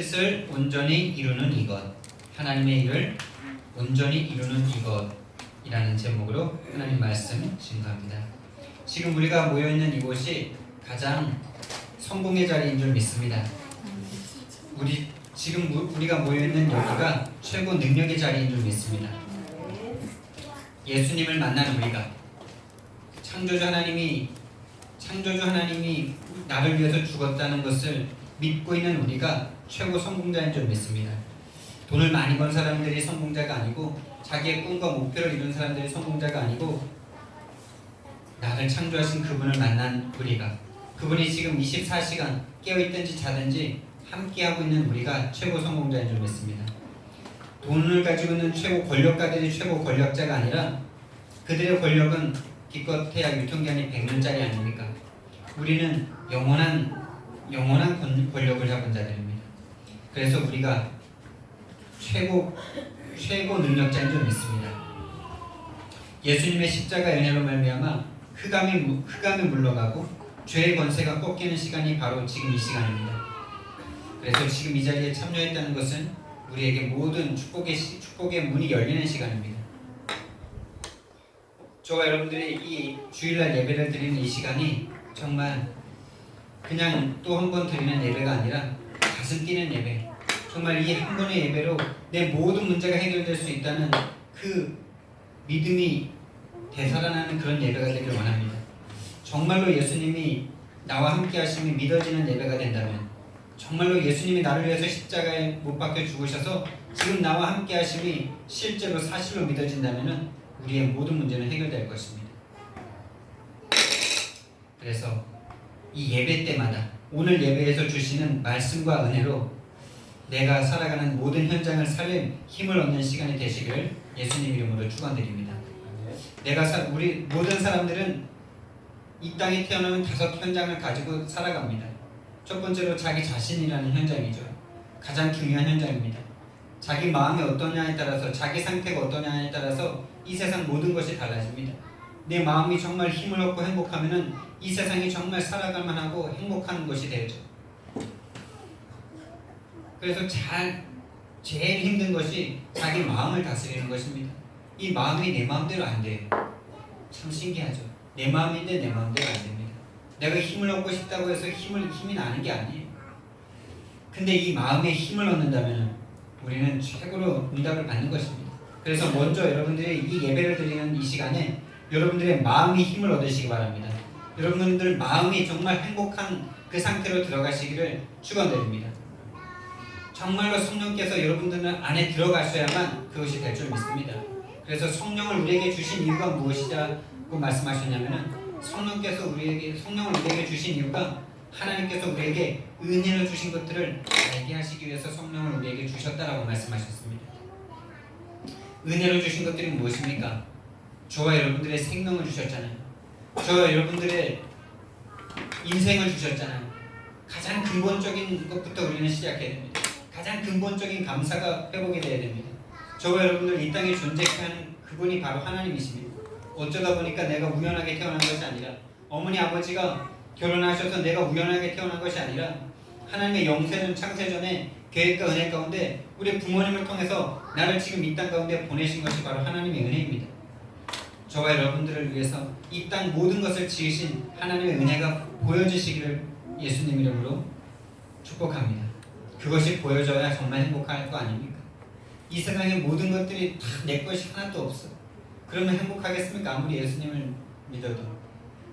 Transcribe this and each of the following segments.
뜻을 온전히 이루는 이것, 하나님의 일을 온전히 이루는 이것이라는 제목으로 하나님 말씀 증거합니다. 지금 우리가 모여있는 이곳이 가장 성공의 자리인 줄 믿습니다. 지금 우리가 모여있는 여기가 최고 능력의 자리인 줄 믿습니다. 예수님을 만난 우리가, 창조주 하나님이 나를 위해서 죽었다는 것을 믿고 있는 우리가 최고 성공자인 줄 믿습니다. 돈을 많이 번 사람들이 성공자가 아니고, 자기의 꿈과 목표를 이룬 사람들이 성공자가 아니고, 나를 창조하신 그분을 만난 우리가, 그분이 지금 24시간 깨어있든지 자든지 함께하고 있는 우리가 최고 성공자인 줄 믿습니다. 돈을 가지고 있는 최고 권력가들이 최고 권력자가 아니라, 그들의 권력은 기껏해야 유통기한이 100년짜리 아닙니까? 우리는 영원한 권력을 잡은 자들입니다. 그래서 우리가 최고 능력자인 줄 믿습니다. 예수님의 십자가 은혜로 말미암아 흑암이 물러가고 죄의 권세가 꺾이는 시간이 바로 지금 이 시간입니다. 그래서 지금 이 자리에 참여했다는 것은 우리에게 모든 축복의 문이 열리는 시간입니다. 저와 여러분들이 이 주일날 예배를 드리는 이 시간이 정말 그냥 또 한 번 드리는 예배가 아니라 가슴 뛰는 예배, 정말 이 한 번의 예배로 내 모든 문제가 해결될 수 있다는 그 믿음이 되살아나는 그런 예배가 되길 원합니다. 정말로 예수님이 나와 함께 하심이 믿어지는 예배가 된다면, 정말로 예수님이 나를 위해서 십자가에 못 박혀 죽으셔서 지금 나와 함께 하심이 실제로 사실로 믿어진다면 우리의 모든 문제는 해결될 것입니다. 그래서 이 예배 때마다, 오늘 예배에서 주시는 말씀과 은혜로 내가 살아가는 모든 현장을 살릴 힘을 얻는 시간이 되시길 예수님 이름으로 축원드립니다. 우리 모든 사람들은 이 땅에 태어나면 5 현장을 가지고 살아갑니다. 첫 번째로 자기 자신이라는 현장이죠. 가장 중요한 현장입니다. 자기 마음이 어떠냐에 따라서, 자기 상태가 어떠냐에 따라서 이 세상 모든 것이 달라집니다. 내 마음이 정말 힘을 얻고 행복하면은 이 세상이 정말 살아갈 만하고 행복한 것이 되죠. 그래서 제일 힘든 것이 자기 마음을 다스리는 것입니다. 이 마음이 내 마음대로 안 돼요. 참 신기하죠. 내 마음인데 내 마음대로 안 됩니다. 내가 힘을 얻고 싶다고 해서 힘이 나는 게 아니에요. 근데 이 마음에 힘을 얻는다면 우리는 최고로 응답을 받는 것입니다. 그래서 먼저 여러분들이 이 예배를 드리는 이 시간에 여러분들의 마음이 힘을 얻으시기 바랍니다. 여러분들 마음이 정말 행복한 그 상태로 들어가시기를 축원드립니다. 정말로 성령께서 여러분들 안에 들어가셔야만 그것이 될 줄 믿습니다. 그래서 성령을 우리에게 주신 이유가 무엇이냐고 말씀하셨냐면은, 성령을 우리에게 주신 이유가 하나님께서 우리에게 은혜로 주신 것들을 알게 하시기 위해서 성령을 우리에게 주셨다라고 말씀하셨습니다. 은혜로 주신 것들이 무엇입니까? 저와 여러분들의 생명을 주셨잖아요. 저와 여러분들의 인생을 주셨잖아요. 가장 근본적인 것부터 우리는 시작해야 됩니다. 가장 근본적인 감사가 회복이 되어야 됩니다. 저와 여러분들 이 땅에 존재케 하는 그분이 바로 하나님이십니다. 어쩌다 보니까 내가 우연하게 태어난 것이 아니라, 어머니 아버지가 결혼하셔서 내가 우연하게 태어난 것이 아니라, 하나님의 영세는 창세전에 계획과 은혜 가운데 우리 부모님을 통해서 나를 지금 이 땅 가운데 보내신 것이 바로 하나님의 은혜입니다. 저와 여러분들을 위해서 이 땅 모든 것을 지으신 하나님의 은혜가 보여지시기를 예수님 이름으로 축복합니다. 그것이 보여져야 정말 행복할 거 아닙니까? 이 세상의 모든 것들이 다 내 것이 하나도 없어. 그러면 행복하겠습니까? 아무리 예수님을 믿어도.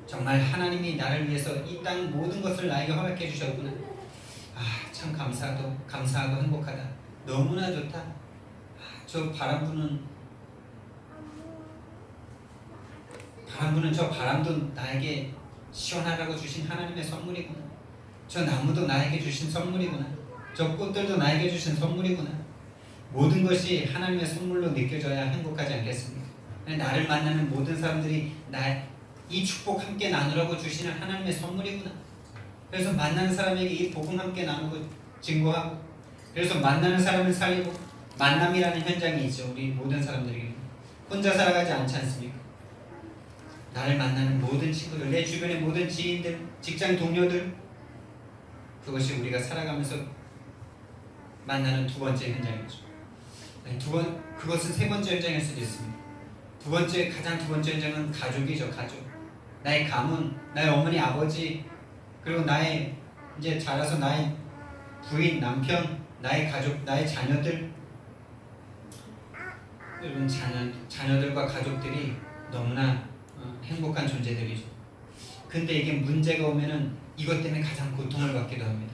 정말 하나님이 나를 위해서 이 땅 모든 것을 나에게 허락해 주셨구나. 참 감사하고 행복하다. 너무나 좋다. 저 바람 부는 저 바람도 나에게 시원하라고 주신 하나님의 선물이구나. 저 나무도 나에게 주신 선물이구나. 저 꽃들도 나에게 주신 선물이구나. 모든 것이 하나님의 선물로 느껴져야 행복하지 않겠습니까? 나를 만나는 모든 사람들이 이 축복 함께 나누라고 주시는 하나님의 선물이구나. 그래서 만나는 사람에게 이 복음 함께 나누고 증거하고, 그래서 만나는 사람을 살리고, 만남이라는 현장이 있죠. 우리 모든 사람들에게 혼자 살아가지 않지 않습니까? 나를 만나는 모든 친구들, 내 주변의 모든 지인들, 직장 동료들, 그것이 우리가 살아가면서 만나는 두 번째 현장이죠. 그것은 세 번째 현장일 수도 있습니다. 가장 두 번째 현장은 가족이죠. 가족. 나의 가문, 나의 어머니, 아버지, 그리고 나의 이제 자라서 나의 부인, 남편, 나의 가족, 나의 자녀들. 여러분, 자녀들과 가족들이 너무나 행복한 존재들이죠. 근데 이게 문제가 오면은 이것 때문에 가장 고통을 받기도 합니다.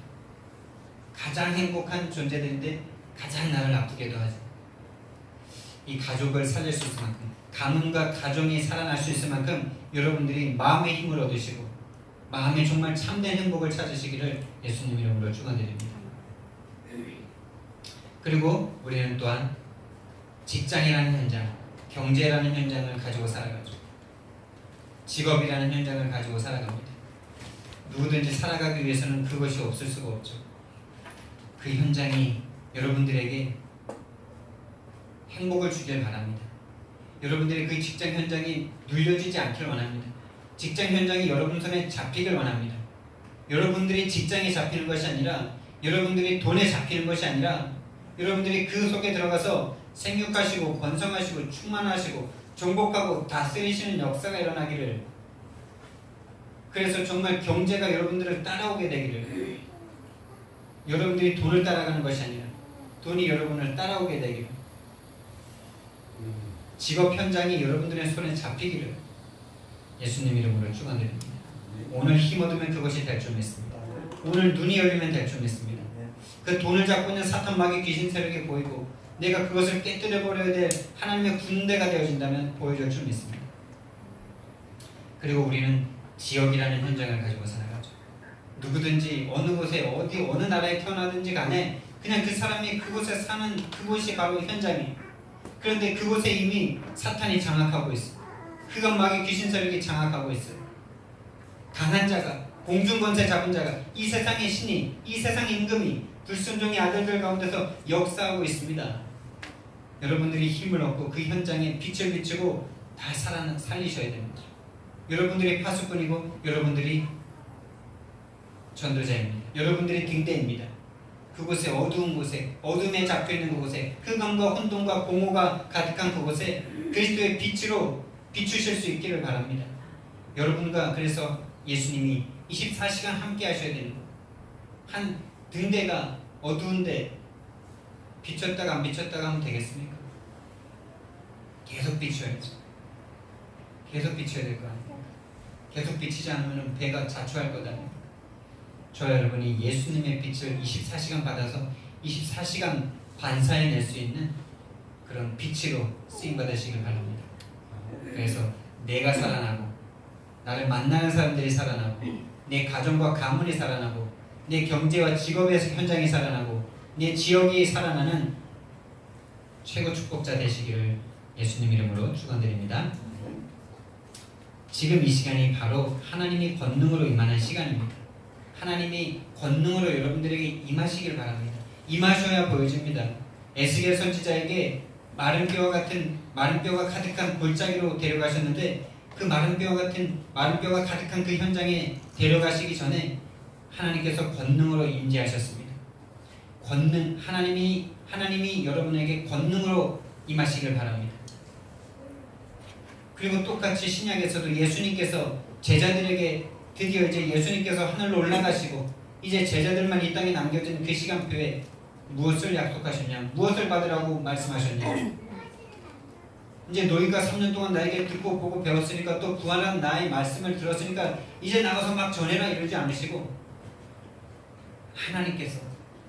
가장 행복한 존재들인데 가장 나를 아프게도 하죠. 이 가족을 살릴 수 있을 만큼, 가문과 가정이 살아날 수 있을 만큼 여러분들이 마음의 힘을 얻으시고 마음에 정말 참된 행복을 찾으시기를 예수님 이름으로 축원드립니다. 그리고 우리는 또한 직장이라는 현장, 경제라는 현장을 가지고 살아가죠. 직업이라는 현장을 가지고 살아갑니다. 누구든지 살아가기 위해서는 그것이 없을 수가 없죠. 그 현장이 여러분들에게 행복을 주길 바랍니다. 여러분들의 그 직장 현장이 눌려지지 않길 원합니다. 직장 현장이 여러분 손에 잡히길 원합니다. 여러분들이 직장에 잡히는 것이 아니라, 여러분들이 돈에 잡히는 것이 아니라, 여러분들이 그 속에 들어가서 생육하시고 번성하시고 충만하시고 정복하고 다스리시는 역사가 일어나기를, 그래서 정말 경제가 여러분들을 따라오게 되기를, 여러분들이 돈을 따라가는 것이 아니라 돈이 여러분을 따라오게 되기를, 직업 현장이 여러분들의 손에 잡히기를 예수님 이름으로 축원드립니다. 오늘 힘 얻으면 그것이 될 줄 믿습니다. 오늘 눈이 열리면 될 줄 믿습니다. 그 돈을 잡고 있는 사탄 마귀 귀신 세력이 보이고 내가 그것을 깨뜨려 버려야 될 하나님의 군대가 되어진다면 보여줄 줄 믿습니다. 그리고 우리는 지역이라는 현장을 가지고 살아가죠. 누구든지 어느 곳에 어느 나라에 태어나든지 간에 그냥 그 사람이 그곳에 사는 그곳이 바로 현장이에요. 그런데 그곳에 이미 사탄이 장악하고 있어요. 그것 마귀 귀신 세력이 장악하고 있어요. 강한 자가, 공중권세 잡은 자가, 이 세상의 신이, 이 세상의 임금이 불순종의 아들들 가운데서 역사하고 있습니다. 여러분들이 힘을 얻고 그 현장에 빛을 비추고 다 살리셔야 됩니다. 여러분들이 파수꾼이고 여러분들이 전도자입니다. 여러분들이 등대입니다. 그곳에 어두운 곳에, 어둠에 잡혀있는 그곳에, 흑암과 혼돈과 공허가 가득한 그곳에 그리스도의 빛으로 비추실 수 있기를 바랍니다. 여러분과 그래서 예수님이 24시간 함께 하셔야 되는 것. 한 등대가 어두운데 비쳤다가 안 비쳤다가 하면 되겠습니까? 계속 비춰야죠. 계속 비춰야 될 거 아닙니까? 계속 비치지 않으면 배가 자초할 것 아닙니까? 저 여러분이 예수님의 빛을 24시간 받아서 24시간 반사해낼 수 있는 그런 빛으로 쓰임받으시길 바랍니다. 그래서 내가 살아나고 나를 만나는 사람들이 살아나고 내 가정과 가문이 살아나고 내 경제와 직업의 현장이 살아나고 내 지역이 살아나는 최고 축복자 되시기를 예수님 이름으로 축원드립니다. 지금 이 시간이 바로 하나님이 권능으로 임하는 시간입니다. 하나님이 권능으로 여러분들에게 임하시길 바랍니다. 임하셔야 보여집니다. 에스겔 선지자에게 마른 뼈가 가득한 골짜기로 데려가셨는데 그 마른 뼈가 가득한 그 현장에 데려가시기 전에 하나님께서 권능으로 임재하셨습니다. 하나님이 여러분에게 권능으로 임하시길 바랍니다. 그리고 똑같이 신약에서도 예수님께서 제자들에게 드디어 이제 예수님께서 하늘로 올라가시고 이제 제자들만 이 땅에 남겨진 그 시간표에 무엇을 약속하셨냐, 무엇을 받으라고 말씀하셨냐. 이제 너희가 3년 동안 나에게 듣고 보고 배웠으니까 또 부활한 나의 말씀을 들었으니까 이제 나가서 막 전해라 이러지 않으시고 하나님께서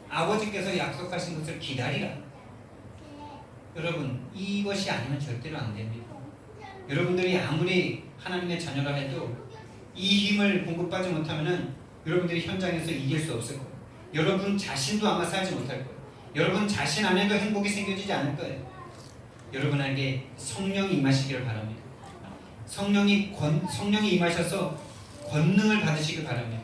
아버지께서 약속하신 것을 기다리라. 여러분 이것이 아니면 절대로 안 됩니다. 여러분들이 아무리 하나님의 자녀라 해도 이 힘을 공급받지 못하면은 여러분들이 현장에서 이길 수 없을 거예요. 여러분 자신도 아마 살지 못할 거예요. 여러분 자신 안에도 행복이 생겨지지 않을 거예요. 여러분에게 성령이 임하시기를 바랍니다. 성령이 임하셔서 권능을 받으시길 바랍니다.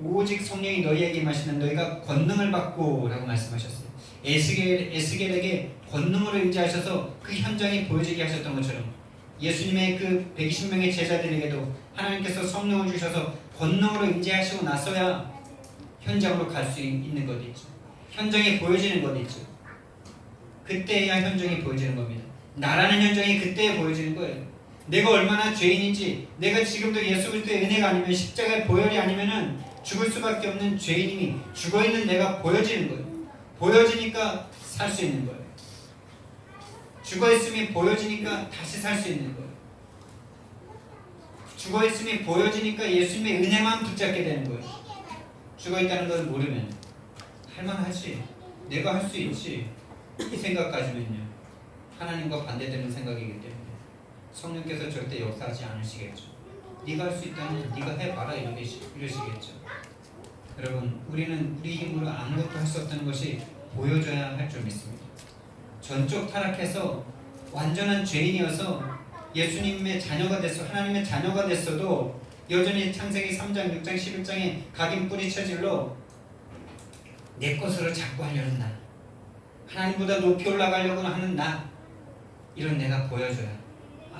오직 성령이 너희에게 임하시면 너희가 권능을 받고 라고 말씀하셨어요. 에스겔에게 권능으로 임재하셔서 그 현장이 보여지게 하셨던 것처럼 예수님의 그 120명의 제자들에게도 하나님께서 성령을 주셔서 권능으로 임재하시고 나서야 현장으로 갈 수 있는 것이죠. 현장이 보여지는 것 있죠. 그때야 현장이 보여지는 겁니다. 나라는 현장이 그때 보여지는 거예요. 내가 얼마나 죄인인지, 내가 지금도 예수 그리스도의 은혜가 아니면 십자가의 보혈이 아니면은 죽을 수밖에 없는 죄인이 죽어있는 내가 보여지는 거예요. 보여지니까 살 수 있는 거예요. 죽어있음이 보여지니까 다시 살 수 있는 거예요. 죽어있음이 보여지니까 예수님의 은혜만 붙잡게 되는 거예요. 죽어있다는 걸 모르면 할만하지, 내가 할 수 있지, 이 생각 가지면요 하나님과 반대되는 생각이기 때문에 성령께서 절대 역사하지 않으시겠죠. 네가 할 수 있다면 네가 해봐라 이러시겠죠. 여러분, 우리는 우리 힘으로 아무것도 할 수 없다는 것이 보여줘야 할 줄 믿습니다. 전적 타락해서 완전한 죄인이어서 예수님의 자녀가 됐어, 하나님의 자녀가 됐어도 여전히 창세기 3장, 6장, 11장에 각인 뿌리쳐질러 내 것으로 자꾸 하려는 나, 하나님보다 높이 올라가려고 하는 나, 이런 내가 보여줘야,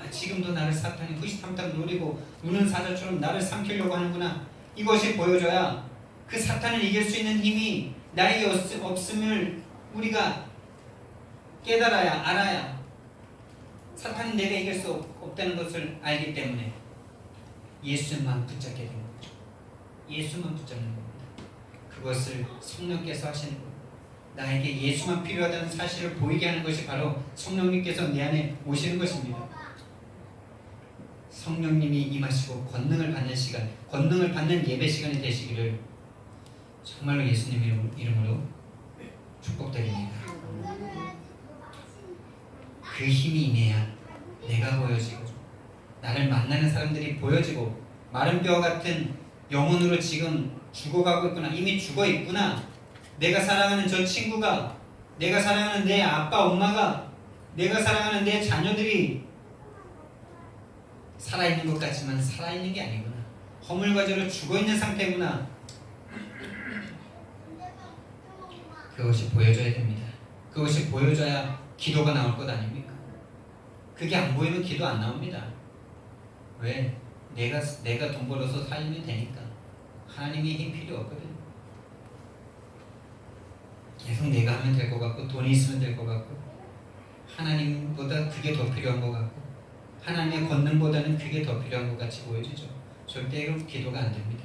지금도 나를 사탄이 후시탐탐 노리고 우는 사자처럼 나를 삼키려고 하는구나, 이것이 보여줘야 그 사탄을 이길 수 있는 힘이 나에게 없음을 우리가 깨달아야, 알아야, 사탄이 내가 이길 수 없다는 것을 알기 때문에 예수만 붙잡게 되는 거죠. 예수만 붙잡는 겁니다. 그것을 성령께서 하시는 겁니다. 나에게 예수만 필요하다는 사실을 보이게 하는 것이 바로 성령님께서 내 안에 오시는 것입니다. 성령님이 임하시고 권능을 받는 시간, 권능을 받는 예배 시간이 되시기를 정말로 예수님 이름으로 축복드립니다. 그 힘이 임해야 내가 보여지고 나를 만나는 사람들이 보여지고 마른 뼈 같은 영혼으로 지금 죽어가고 있구나, 이미 죽어 있구나, 내가 사랑하는 저 친구가, 내가 사랑하는 내 아빠 엄마가, 내가 사랑하는 내 자녀들이 살아있는 것 같지만 살아있는 게 아니구나, 허물과제로 죽어있는 상태구나, 그것이 보여줘야 됩니다. 그것이 보여줘야 기도가 나올 것 아닙니까? 그게 안 보이면 기도 안 나옵니다. 왜? 내가 돈 벌어서 살면 되니까. 하나님의 힘 필요 없거든. 계속 내가 하면 될 것 같고, 돈이 있으면 될 것 같고, 하나님보다 그게 더 필요한 것 같고, 하나님의 권능보다는 그게 더 필요한 것 같이 보여지죠. 절대로 기도가 안 됩니다.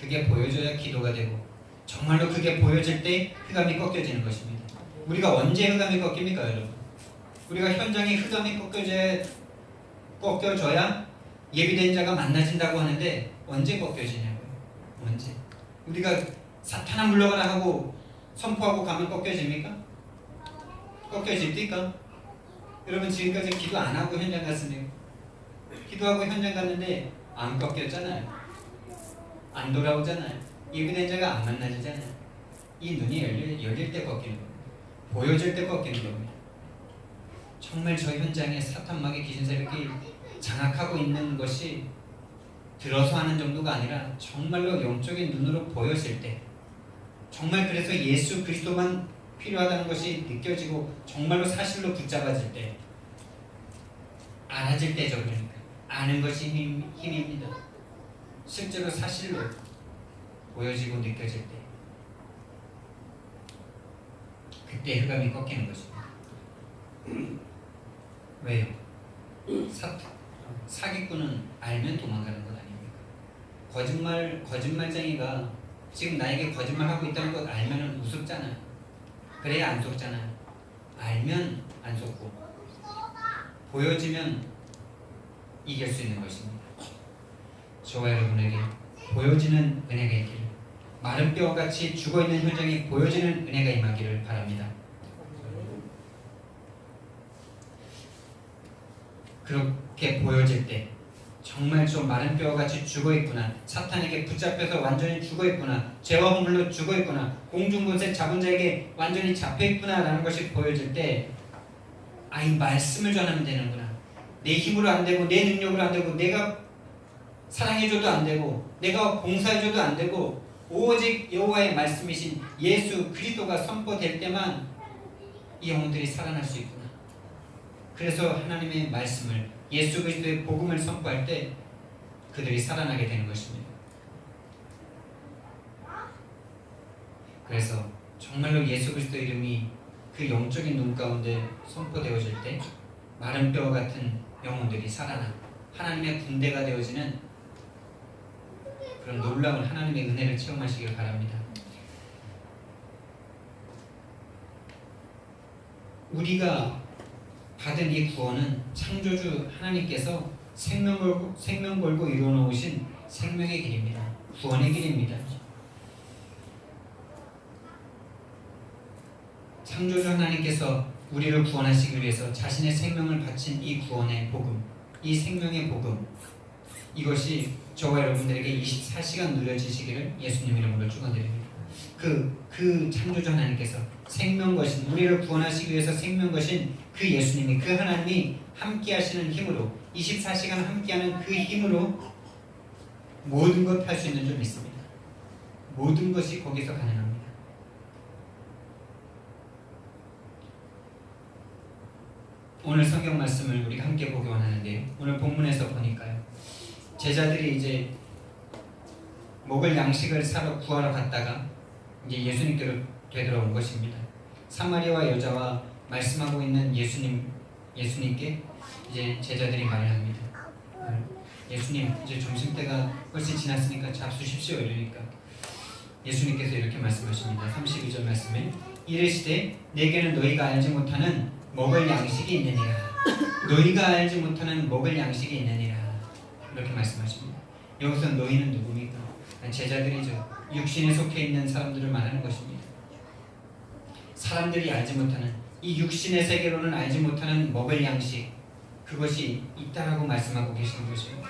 그게 보여줘야 기도가 되고, 정말로 그게 보여질 때 흑암이 꺾여지는 것입니다. 우리가 언제 흑암이 꺾입니까, 여러분? 우리가 현장에 흑암이 꺾여져야 예비된 자가 만나진다고 하는데 언제 꺾여지냐고요? 언제? 우리가 사탄아 물러가라 하고 선포하고 가면 꺾여집니까? 꺾여집니까? 여러분, 지금까지 기도 안 하고 현장 갔으면, 기도하고 현장 갔는데 안 꺾였잖아요. 안 돌아오잖아요. 예비된 자가 안 만나지잖아요. 이 눈이 열릴 때 꺾이는 겁니다. 보여질 때 꺾이는 겁니다. 정말 저 현장에 사탄마귀 귀신 세력이 장악하고 있는 것이 들어서 하는 정도가 아니라 정말로 영적인 눈으로 보여질 때, 정말 그래서 예수 그리스도만 필요하다는 것이 느껴지고 정말로 사실로 붙잡아질 때, 알아질 때죠. 그러니까 아는 것이 힘입니다. 실제로 사실로 보여지고 느껴질 때, 그때 흑암이 꺾이는 것입니다. 왜요? 사기꾼은 알면 도망가는 것 아닙니까? 거짓말쟁이가 지금 나에게 거짓말하고 있다는 걸 알면 우습잖아요. 그래야 안 속잖아요. 알면 안 속고 보여지면 이길 수 있는 것입니다. 저와 여러분에게 보여지는 은혜가 있기를, 마른 뼈같이 죽어있는 현장에 보여지는 은혜가 임하기를 바랍니다. 그렇게 보여질 때 정말 좀 마른 뼈같이 죽어있구나, 사탄에게 붙잡혀서 완전히 죽어있구나, 죄와 허물로 죽어있구나, 공중권세 잡은 자에게 완전히 잡혀있구나 라는 것이 보여질 때, 이 말씀을 전하면 되는구나. 내 힘으로 안 되고, 내 능력으로 안 되고, 내가 사랑해줘도 안 되고, 내가 봉사해줘도 안 되고, 오직 여호와의 말씀이신 예수 그리스도가 선포될 때만 이 영혼들이 살아날 수 있구나. 그래서 하나님의 말씀을, 예수 그리스도의 복음을 선포할 때 그들이 살아나게 되는 것입니다. 그래서 정말로 예수 그리스도 이름이 그 영적인 눈 가운데 선포되어질 때 마른 뼈 같은 영혼들이 살아나 하나님의 군대가 되어지는 그런 놀라운 하나님의 은혜를 체험하시길 바랍니다. 우리가 받은 이 구원은 창조주 하나님께서 생명 걸고 이루어 놓으신 생명의 길입니다. 구원의 길입니다. 창조주 하나님께서 우리를 구원하시기 위해서 자신의 생명을 바친 이 구원의 복음, 이 생명의 복음, 이것이 저와 여러분들에게 24시간 누려지시기를 예수님 이름으로 축원드립니다. 그 창조주 하나님께서 생명 것인 우리를 구원하시기 위해서 생명 것인 그 예수님이, 그 하나님이 함께 하시는 힘으로, 24시간 함께하는 그 힘으로 모든 것 할 수 있는 줄 믿습니다. 모든 것이 거기서 가능합니다. 오늘 성경 말씀을 우리가 함께 보기 원하는데요. 오늘 본문에서 보니까요, 제자들이 이제 먹을 양식을 사러 구하러 갔다가 이제 예수님께로 되돌아온 것입니다. 사마리아 여자와 말씀하고 있는 예수님께 이제 제자들이 말을 합니다. 예수님, 이제 점심때가 훨씬 지났으니까 잡수십시오. 이러니까 예수님께서 이렇게 말씀하십니다. 32절 말씀에 이르시되 내게는 너희가 알지 못하는 먹을 양식이 있느니라. 너희가 알지 못하는 먹을 양식이 있느니라. 이렇게 말씀하십니다. 여기서 너희는 누굽니까? 제자들이죠. 육신에 속해 있는 사람들을 말하는 것입니다. 사람들이 알지 못하는, 이 육신의 세계로는 알지 못하는 먹을 양식, 그것이 있다라고 말씀하고 계시는 것입니다.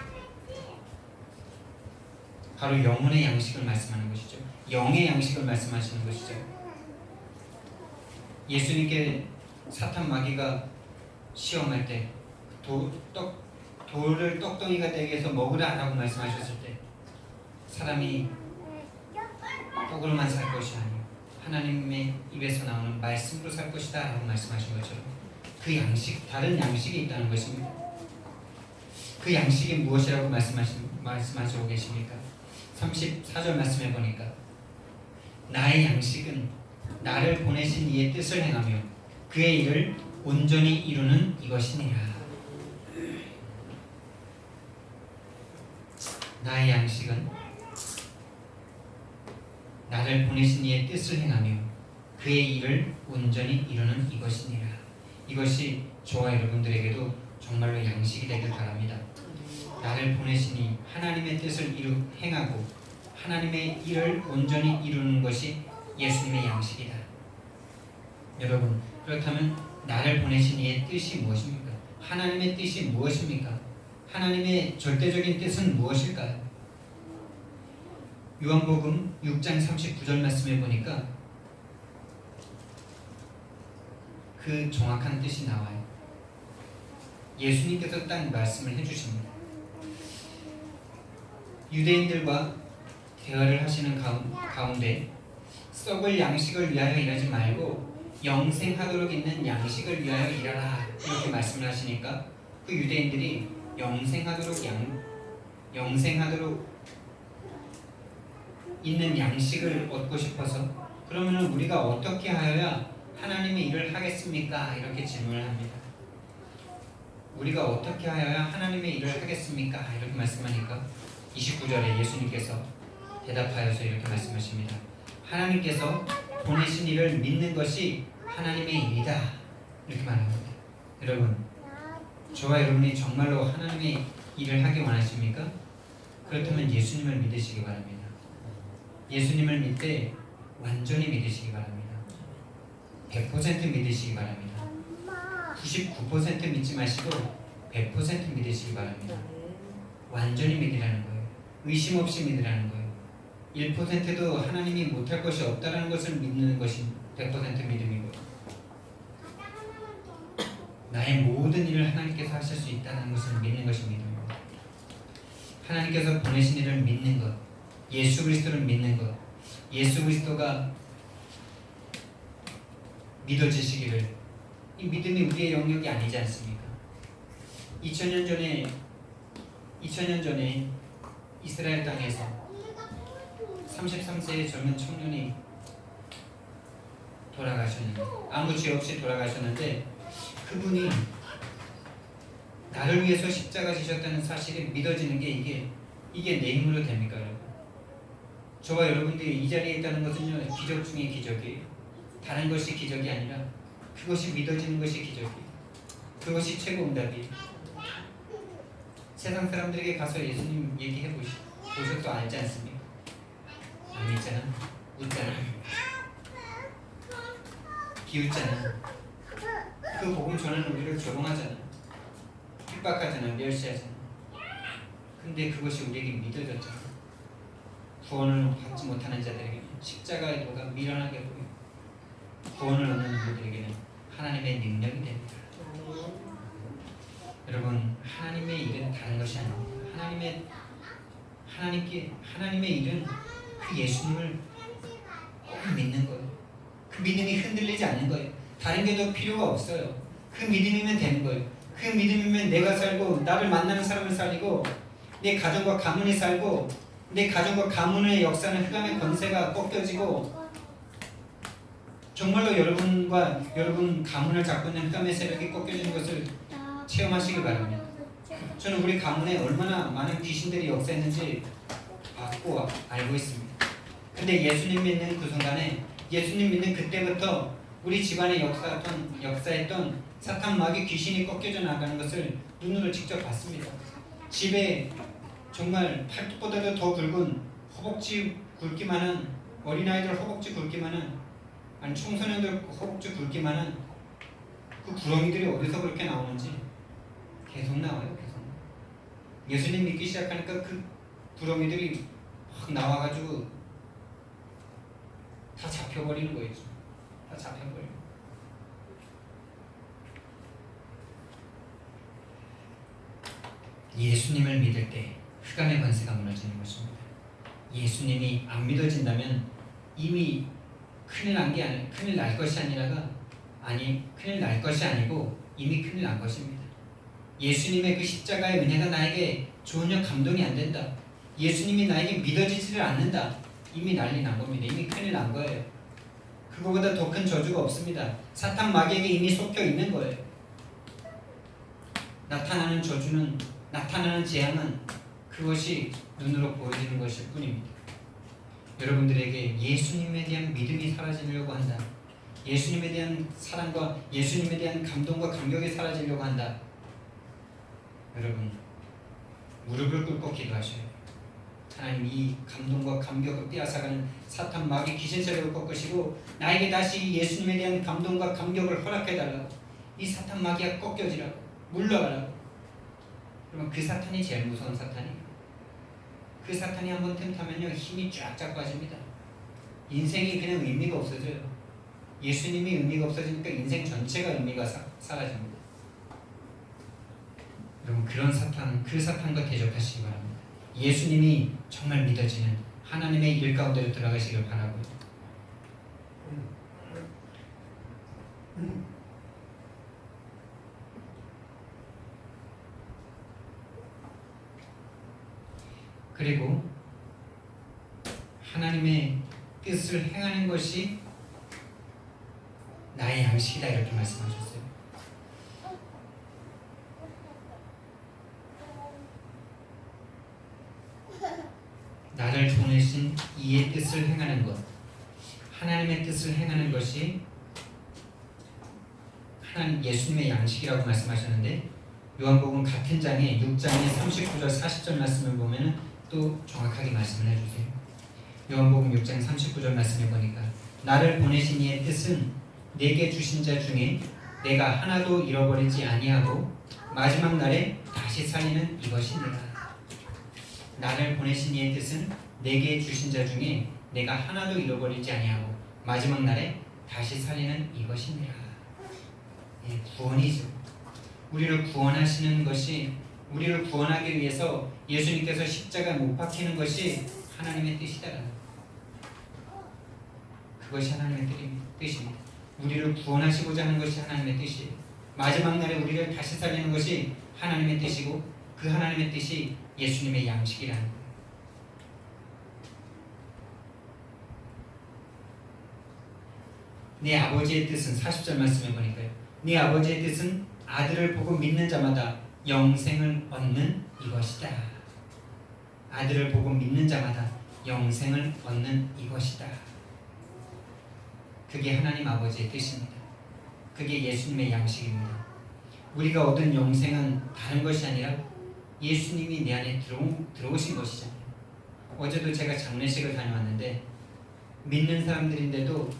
바로 영혼의 양식을 말씀하는 것이죠. 영의 양식을 말씀하시는 것이죠. 예수님께 사탄 마귀가 시험할 때 돌을 떡덩이가 되게 해서 먹으라 라고 말씀하셨을 때 사람이 떡으로만 살 것이 아니요 하나님의 입에서 나오는 말씀으로 살 것이다 라고 말씀하신 것처럼 그 양식, 다른 양식이 있다는 것입니다. 그 양식이 무엇이라고 말씀하시고 계십니까? 34절 말씀해 보니까 나의 양식은 나를 보내신 이의 뜻을 행하며 그의 일을 온전히 이루는 이것이니라. 나의 양식은 나를 보내신 이의 뜻을 행하며 그의 일을 온전히 이루는 이것이니라. 이것이 저와 여러분들에게도 정말로 양식이 되길 바랍니다. 나를 보내신 이 하나님의 뜻을 행하고 하나님의 일을 온전히 이루는 것이 예수님의 양식이다. 여러분, 그렇다면 나를 보내신 이의 뜻이 무엇입니까? 하나님의 뜻이 무엇입니까? 하나님의 절대적인 뜻은 무엇일까요? 요한복음 6장 39절 말씀에 보니까 그 정확한 뜻이 나와요. 예수님께서 딱 말씀을 해주십니다. 유대인들과 대화를 하시는 가운데 썩을 양식을 위하여 일하지 말고 영생하도록 있는 양식을 위하여 일하라 이렇게 말씀을 하시니까 그 유대인들이 영생하도록 있는 양식을 얻고 싶어서 그러면 우리가 어떻게 하여야 하나님의 일을 하겠습니까? 이렇게 질문을 합니다. 우리가 어떻게 하여야 하나님의 일을 하겠습니까? 이렇게 말씀하니까 29절에 예수님께서 대답하여서 이렇게 말씀하십니다. 하나님께서 보내신 일을 믿는 것이 하나님의 일이다. 이렇게 말합니다. 여러분, 저와 여러분이 정말로 하나님의 일을 하기 원하십니까? 그렇다면 예수님을 믿으시기 바랍니다. 예수님을 믿되 완전히 믿으시기 바랍니다. 100% 믿으시기 바랍니다. 99% 믿지 마시고 100% 믿으시기 바랍니다. 완전히 믿으라는 거예요. 의심 없이 믿으라는 거예요. 1%도 하나님이 못할 것이 없다는 것을 믿는 것이 100% 믿음이고요. 나의 모든 일을 하나님께서 하실 수 있다는 것을 믿는 것이 믿음입니다. 하나님께서 보내신 일을 믿는 것, 예수 그리스도를 믿는 것, 예수 그리스도가 믿어지시기를, 이 믿음이 우리의 영역이 아니지 않습니까? 2000년 전에 이스라엘 땅에서 33세의 젊은 청년이 돌아가셨는데, 아무 죄 없이 돌아가셨는데, 그분이 나를 위해서 십자가 지셨다는 사실이 믿어지는 게 이게 내 힘으로 됩니까, 여러분? 저와 여러분들이 이 자리에 있다는 것은요, 기적 중에 기적이에요. 다른 것이 기적이 아니라 그것이 믿어지는 것이 기적이에요. 그것이 최고 응답이에요. 세상 사람들에게 가서 예수님 얘기해 보셔도 알지 않습니까? 안 믿잖아, 웃잖아, 비웃잖아. 그 복음 전하는 우리를 조롱하잖아, 핍박하잖아, 멸시하잖아. 근데 그것이 우리에게 믿어졌잖아. 구원을 받지 못하는 자들에게는 십자가의 도가 미련하게 보이고, 구원을 얻는 우리들에게는 하나님의 능력이 됩니다. 여러분, 하나님의 일은 다른 것이 아닙니다. 하나님의 일은 그 예수님을 꼭 믿는 거예요. 그 믿음이 흔들리지 않는 거예요. 다른 게 더 필요가 없어요. 그 믿음이면 되는 거예요. 그 믿음이면 내가 살고, 나를 만나는 사람을 살리고, 내 가정과 가문이 살고, 내 가정과 가문의 역사는 흑암의 권세가 꺾여지고, 정말로 여러분 가문을 잡고 있는 흑암의 세력이 꺾여지는 것을 체험하시길 바랍니다. 저는 우리 가문에 얼마나 많은 귀신들이 역사했는지 봤고 알고 있습니다. 근데 예수님 믿는 그 순간에, 예수님 믿는 그때부터 우리 집안에 역사했던 사탄 마귀 귀신이 꺾여져 나가는 것을 눈으로 직접 봤습니다. 집에 정말 팔뚝보다도 더 굵은 허벅지 굵기만한, 어린아이들 허벅지 굵기만한, 아니 청소년들 허벅지 굵기만한 그 구렁이들이 어디서 그렇게 나오는지 계속 나와요. 계속. 예수님 믿기 시작하니까 그 구렁이들이 막 나와가지고 다 잡혀버리는 거예요. 다 잡혀버려요. 예수님을 믿을 때 흑암의 권세가 무너지는 것입니다. 예수님이 안 믿어진다면 이미 큰일 날 것이 큰일 날 것이 아니고 이미 큰일 난 것입니다. 예수님의 그 십자가의 은혜가 나에게 전혀 감동이 안 된다, 예수님이 나에게 믿어지지를 않는다, 이미 난리 난 겁니다. 이미 큰일 난 거예요. 그거보다 더 큰 저주가 없습니다. 사탄 마귀에게 이미 속혀 있는 거예요. 나타나는 저주는, 나타나는 재앙은 그것이 눈으로 보여지는 것일 뿐입니다. 여러분들에게 예수님에 대한 믿음이 사라지려고 한다, 예수님에 대한 사랑과 예수님에 대한 감동과 감격이 사라지려고 한다, 여러분 무릎을 꿇고 기도하셔야 돼요. 하나님, 이 감동과 감격을 빼앗아가는 사탄 마귀 귀신 세력을 꺾으시고 나에게 다시 예수님에 대한 감동과 감격을 허락해달라고, 이 사탄 마귀가 꺾여지라고, 물러가라고. 그러면 그 사탄이 제일 무서운 사탄이에요. 그 사탄이 한번 틈타면요, 힘이 쫙쫙 빠집니다. 인생이 그냥 의미가 없어져요. 예수님이 의미가 없어지니까 인생 전체가 의미가 사라집니다. 여러분, 그 사탄과 대적하시기 바랍니다. 예수님이 정말 믿어지는 하나님의 일 가운데로 들어가시길 바라고요. 그리고 하나님의 뜻을 행하는 것이 나의 양식이다, 이렇게 말씀하셨어요. 나를 보내신 이의 뜻을 행하는 것, 하나님의 뜻을 행하는 것이 하나님 예수님의 양식이라고 말씀하셨는데, 요한복음 같은 장에 6장의 39절 40절 말씀을 보면 또 정확하게 말씀을 해주세요. 요한복음 6장 39절 말씀에 보니까 나를 보내신 이의 뜻은 내게 주신 자 중에 내가 하나도 잃어버리지 아니하고 마지막 날에 다시 살리는 이것이니라. 나를 보내신 이의 뜻은 내게 주신 자 중에 내가 하나도 잃어버리지 아니하고 마지막 날에 다시 살리는 이것이니라. 예, 구원이죠. 우리를 구원하시는 것이, 우리를 구원하기 위해서 예수님께서 십자가에 못 박히는 것이 하나님의 뜻이다. 그것이 하나님의 뜻입니다. 우리를 구원하시고자 하는 것이 하나님의 뜻이에요. 마지막 날에 우리를 다시 살리는 것이 하나님의 뜻이고, 그 하나님의 뜻이 예수님의 양식이라는 거예요. 네 아버지의 뜻은 40절 말씀해 보니까요. 네 아버지의 뜻은 아들을 보고 믿는 자마다 영생을 얻는 이것이다. 아들을 보고 믿는 자마다 영생을 얻는 이것이다. 그게 하나님 아버지의 뜻입니다. 그게 예수님의 양식입니다. 우리가 얻은 영생은 다른 것이 아니라 예수님이 내 안에 들어오신 것이잖아요. 어제도 제가 장례식을 다녀왔는데 믿는 사람들인데도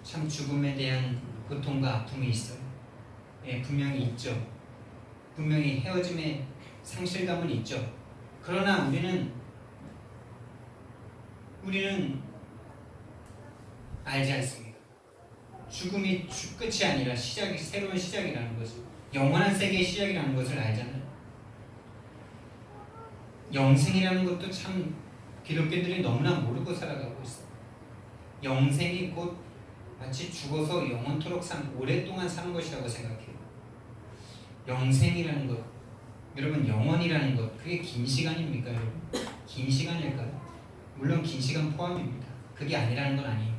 참 죽음에 대한 고통과 아픔이 있어요. 예, 분명히 있죠. 분명히 헤어짐의 상실감은 있죠. 그러나 우리는 알지 않습니다. 죽음이 끝이 아니라 새로운 시작이라는 것을, 영원한 세계의 시작이라는 것을 알잖아요. 영생이라는 것도 참 기독교들이 너무나 모르고 살아가고 있어요. 영생이 곧 마치 죽어서 영원토록 오랫동안 사는 것이라고 생각해요. 영생이라는 것, 여러분 영원이라는 것, 그게 긴 시간입니까 여러분? 긴 시간일까요? 물론 긴 시간 포함입니다. 그게 아니라는 건 아니에요.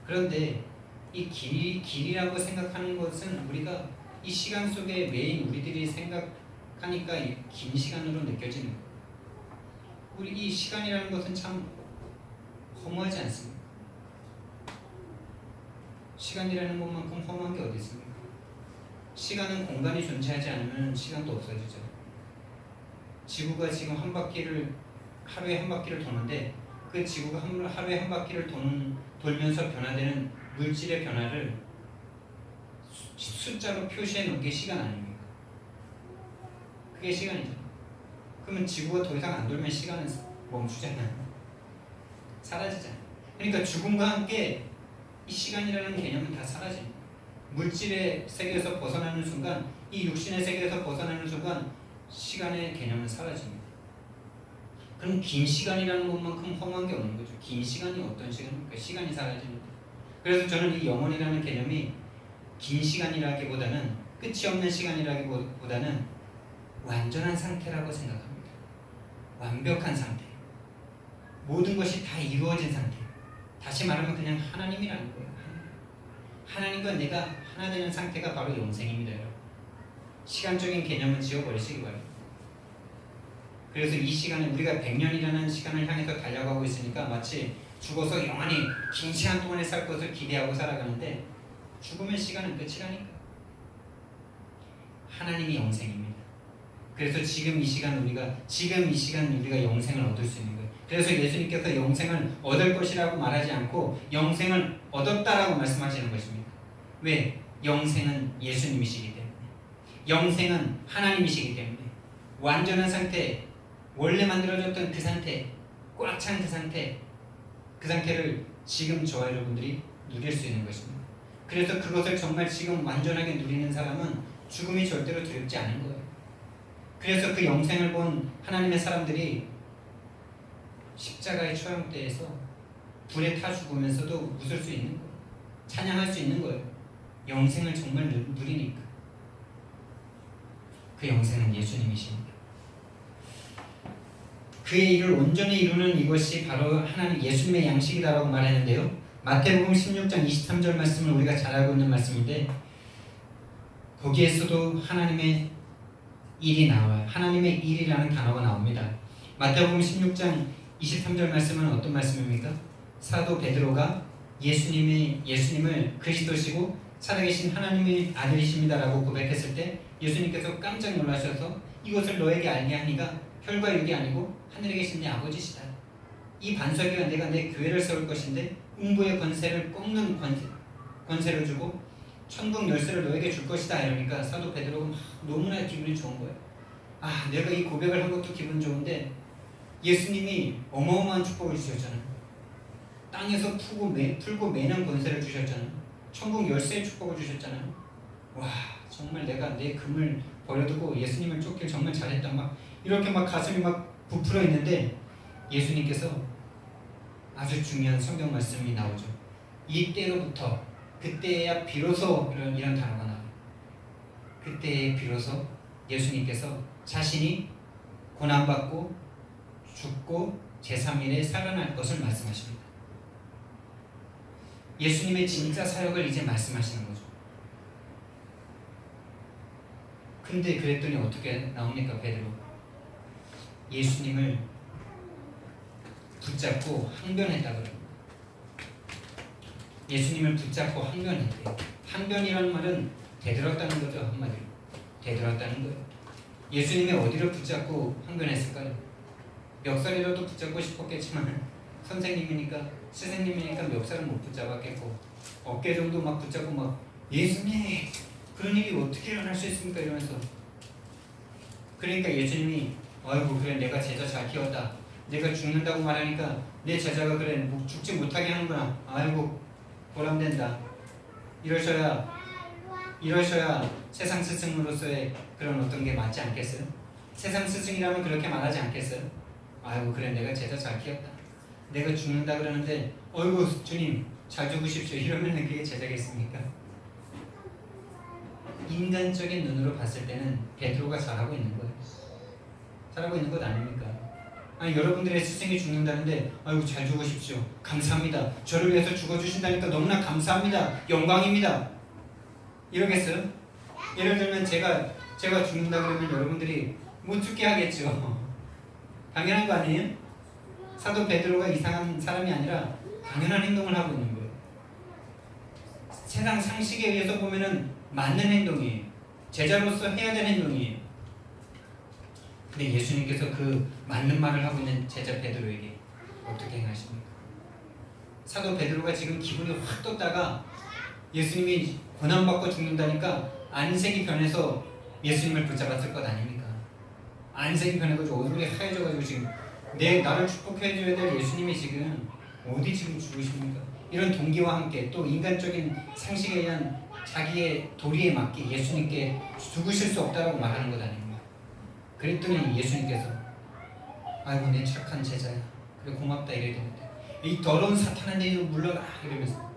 그런데 이 길이라고 생각하는 것은 우리가 이 시간 속에 매일 우리들이 생각하니까 긴 시간으로 느껴지는 거예요. 우리 이 시간이라는 것은 참 허무하지 않습니까? 시간이라는 것만큼 허무한 게 어디 있습니까? 시간은 공간이 존재하지 않으면 시간도 없어지죠. 지구가 지금 하루에 한 바퀴를 도는데 그 지구가 하루에 한 바퀴를 돌면서 변화되는 물질의 변화를 숫자로 표시해 놓은 게 시간 아닙니까? 그게 시간이죠. 그러면 지구가 더 이상 안 돌면 시간은 멈추잖아요. 사라지잖아요. 그러니까 죽음과 함께 이 시간이라는 개념은 다 사라집니다. 물질의 세계에서 벗어나는 순간, 이 육신의 세계에서 벗어나는 순간 시간의 개념은 사라집니다. 그럼 긴 시간이라는 것만큼 허무한 게 없는 거죠. 긴 시간이 어떤 시간입니까? 시간이 사라집니다. 그래서 저는 이 영혼이라는 개념이 긴 시간이라기보다는, 끝이 없는 시간이라기보다는 완전한 상태라고 생각합니다. 완벽한 상태. 모든 것이 다 이루어진 상태. 다시 말하면 그냥 하나님이라는 거예요. 하나님과 내가 하나 되는 상태가 바로 영생입니다. 여러분. 시간적인 개념은 지워버리시기 바랍니다. 그래서 이 시간에 우리가 100년이라는 시간을 향해서 달려가고 있으니까 마치 죽어서 영원히 긴 시간 동안에 살 것을 기대하고 살아가는데 죽으면 시간은 끝이라니까. 하나님이 영생입니다. 그래서 지금 이 시간 우리가 영생을 얻을 수 있는 거예요. 그래서 예수님께서 영생을 얻을 것이라고 말하지 않고 영생을 얻었다라고 말씀하시는 것입니다. 왜? 영생은 예수님이시기 때문에, 영생은 하나님이시기 때문에, 완전한 상태, 원래 만들어졌던 그 상태, 꽉 찬 그 상태를 지금 저와 여러분들이 누릴 수 있는 것입니다. 그래서 그것을 정말 지금 완전하게 누리는 사람은 죽음이 절대로 두렵지 않은 거예요. 그래서 그 영생을 본 하나님의 사람들이 십자가의 초형대에서 불에 타 죽으면서도 웃을 수 있는 거예요. 찬양할 수 있는 거예요. 영생을 정말 누리니까. 그 영생은 예수님이십니다. 그의 일을 온전히 이루는 이것이 바로 하나님 예수님의 양식이다라고 말했는데요. 마태복음 16장 23절 말씀을 우리가 잘 알고 있는 말씀인데 거기에서도 하나님의 일이 나와요. 하나님의 일이라는 단어가 나옵니다. 마태복음 16장 23절 말씀은 어떤 말씀입니까? 사도 베드로가 예수님을 그리스도시고 살아계신 하나님의 아들이십니다라고 고백했을 때 예수님께서 깜짝 놀라셔서 이것을 너에게 알게 하니가 혈과 육이 아니고 하늘에 계신 내 아버지시다. 이 반석이가 내가 내 교회를 세울 것인데 음부의 권세를 꺾는 권세를 주고 천국 열쇠를 너에게 줄 것이다. 이러니까 사도 베드로가 너무나 기분이 좋은 거예요. 아, 내가 이 고백을 한 것도 기분 좋은데 예수님이 어마어마한 축복을 주셨잖아요. 땅에서 풀고 매는 권세를 주셨잖아요. 천국 열쇠의 축복을 주셨잖아요. 와, 정말 내가 내 금을 버려두고 예수님을 쫓길 정말 잘했다. 막 이렇게 막 가슴이 막 부풀어 있는데 예수님께서 아주 중요한 성경 말씀이 나오죠. 이때로부터, 그때야 비로소 이런 단어가 나와요. 그때에 비로소 예수님께서 자신이 고난받고 죽고 제3일에 살아날 것을 말씀하십니다. 예수님의 진짜 사역을 이제 말씀하시는 거죠. 근데 그랬더니 어떻게 나옵니까? 베드로 예수님을 붙잡고 항변했다 그래요. 예수님을 붙잡고 항변했대. 항변이라는 말은 대들었다는 거죠. 한마디로 대들었다는 거예요. 예수님이 어디를 붙잡고 항변했을까요? 멱살이라도 붙잡고 싶었겠지만 선생님이니까 스승님이니까 멱살은 못 붙잡았겠고 어깨 정도 막 붙잡고 막 예수님 그런 일이 어떻게 일어날 수 있습니까? 이러면서 그러니까 예수님이 아이고 그래 내가 제자 잘 키웠다. 내가 죽는다고 말하니까 내 제자가 그래 죽지 못하게 하는구나. 아이고 보람된다. 이러셔야 세상 스승으로서의 그런 어떤 게 맞지 않겠어요? 세상 스승이라면 그렇게 말하지 않겠어요? 아이고 그래 내가 제자 잘 키웠다. 내가 죽는다 그러는데 어이구 주님 잘 죽으십시오. 이러면 그게 제자겠습니까? 인간적인 눈으로 봤을 때는 베드로가 잘하고 있는 거예요. 잘하고 있는 것 아닙니까? 아니 여러분들의 스승이 죽는다는데 아이고 잘 죽으십시오. 감사합니다. 저를 위해서 죽어주신다니까 너무나 감사합니다. 영광입니다. 이러겠어요? 예를 들면 제가 죽는다 그러면 여러분들이 못 죽게 하겠죠. 당연한 거 아니에요? 사도 베드로가 이상한 사람이 아니라 당연한 행동을 하고 있는 거예요. 세상 상식에 의해서 보면은 맞는 행동이에요. 제자로서 해야 될 행동이에요. 근데 예수님께서 그 맞는 말을 하고 있는 제자 베드로에게 어떻게 행하십니까? 사도 베드로가 지금 기분이 확 떴다가 예수님이 고난받고 죽는다니까 안색이 변해서 예수님을 붙잡았을 것 아닙니까? 안색이 변해가지고 얼굴이 하얘져가지고 지금 나를 축복해줘야 될 예수님이 지금 어디 지금 죽으십니까? 이런 동기와 함께 또 인간적인 상식에 의한 자기의 도리에 맞게 예수님께 죽으실 수 없다라고 말하는 것 아닙니까? 그랬더니 예수님께서 아이고 내 착한 제자야 그래 고맙다 이래야 되는데 이 더러운 사탄아 내일로 물러가 이러면서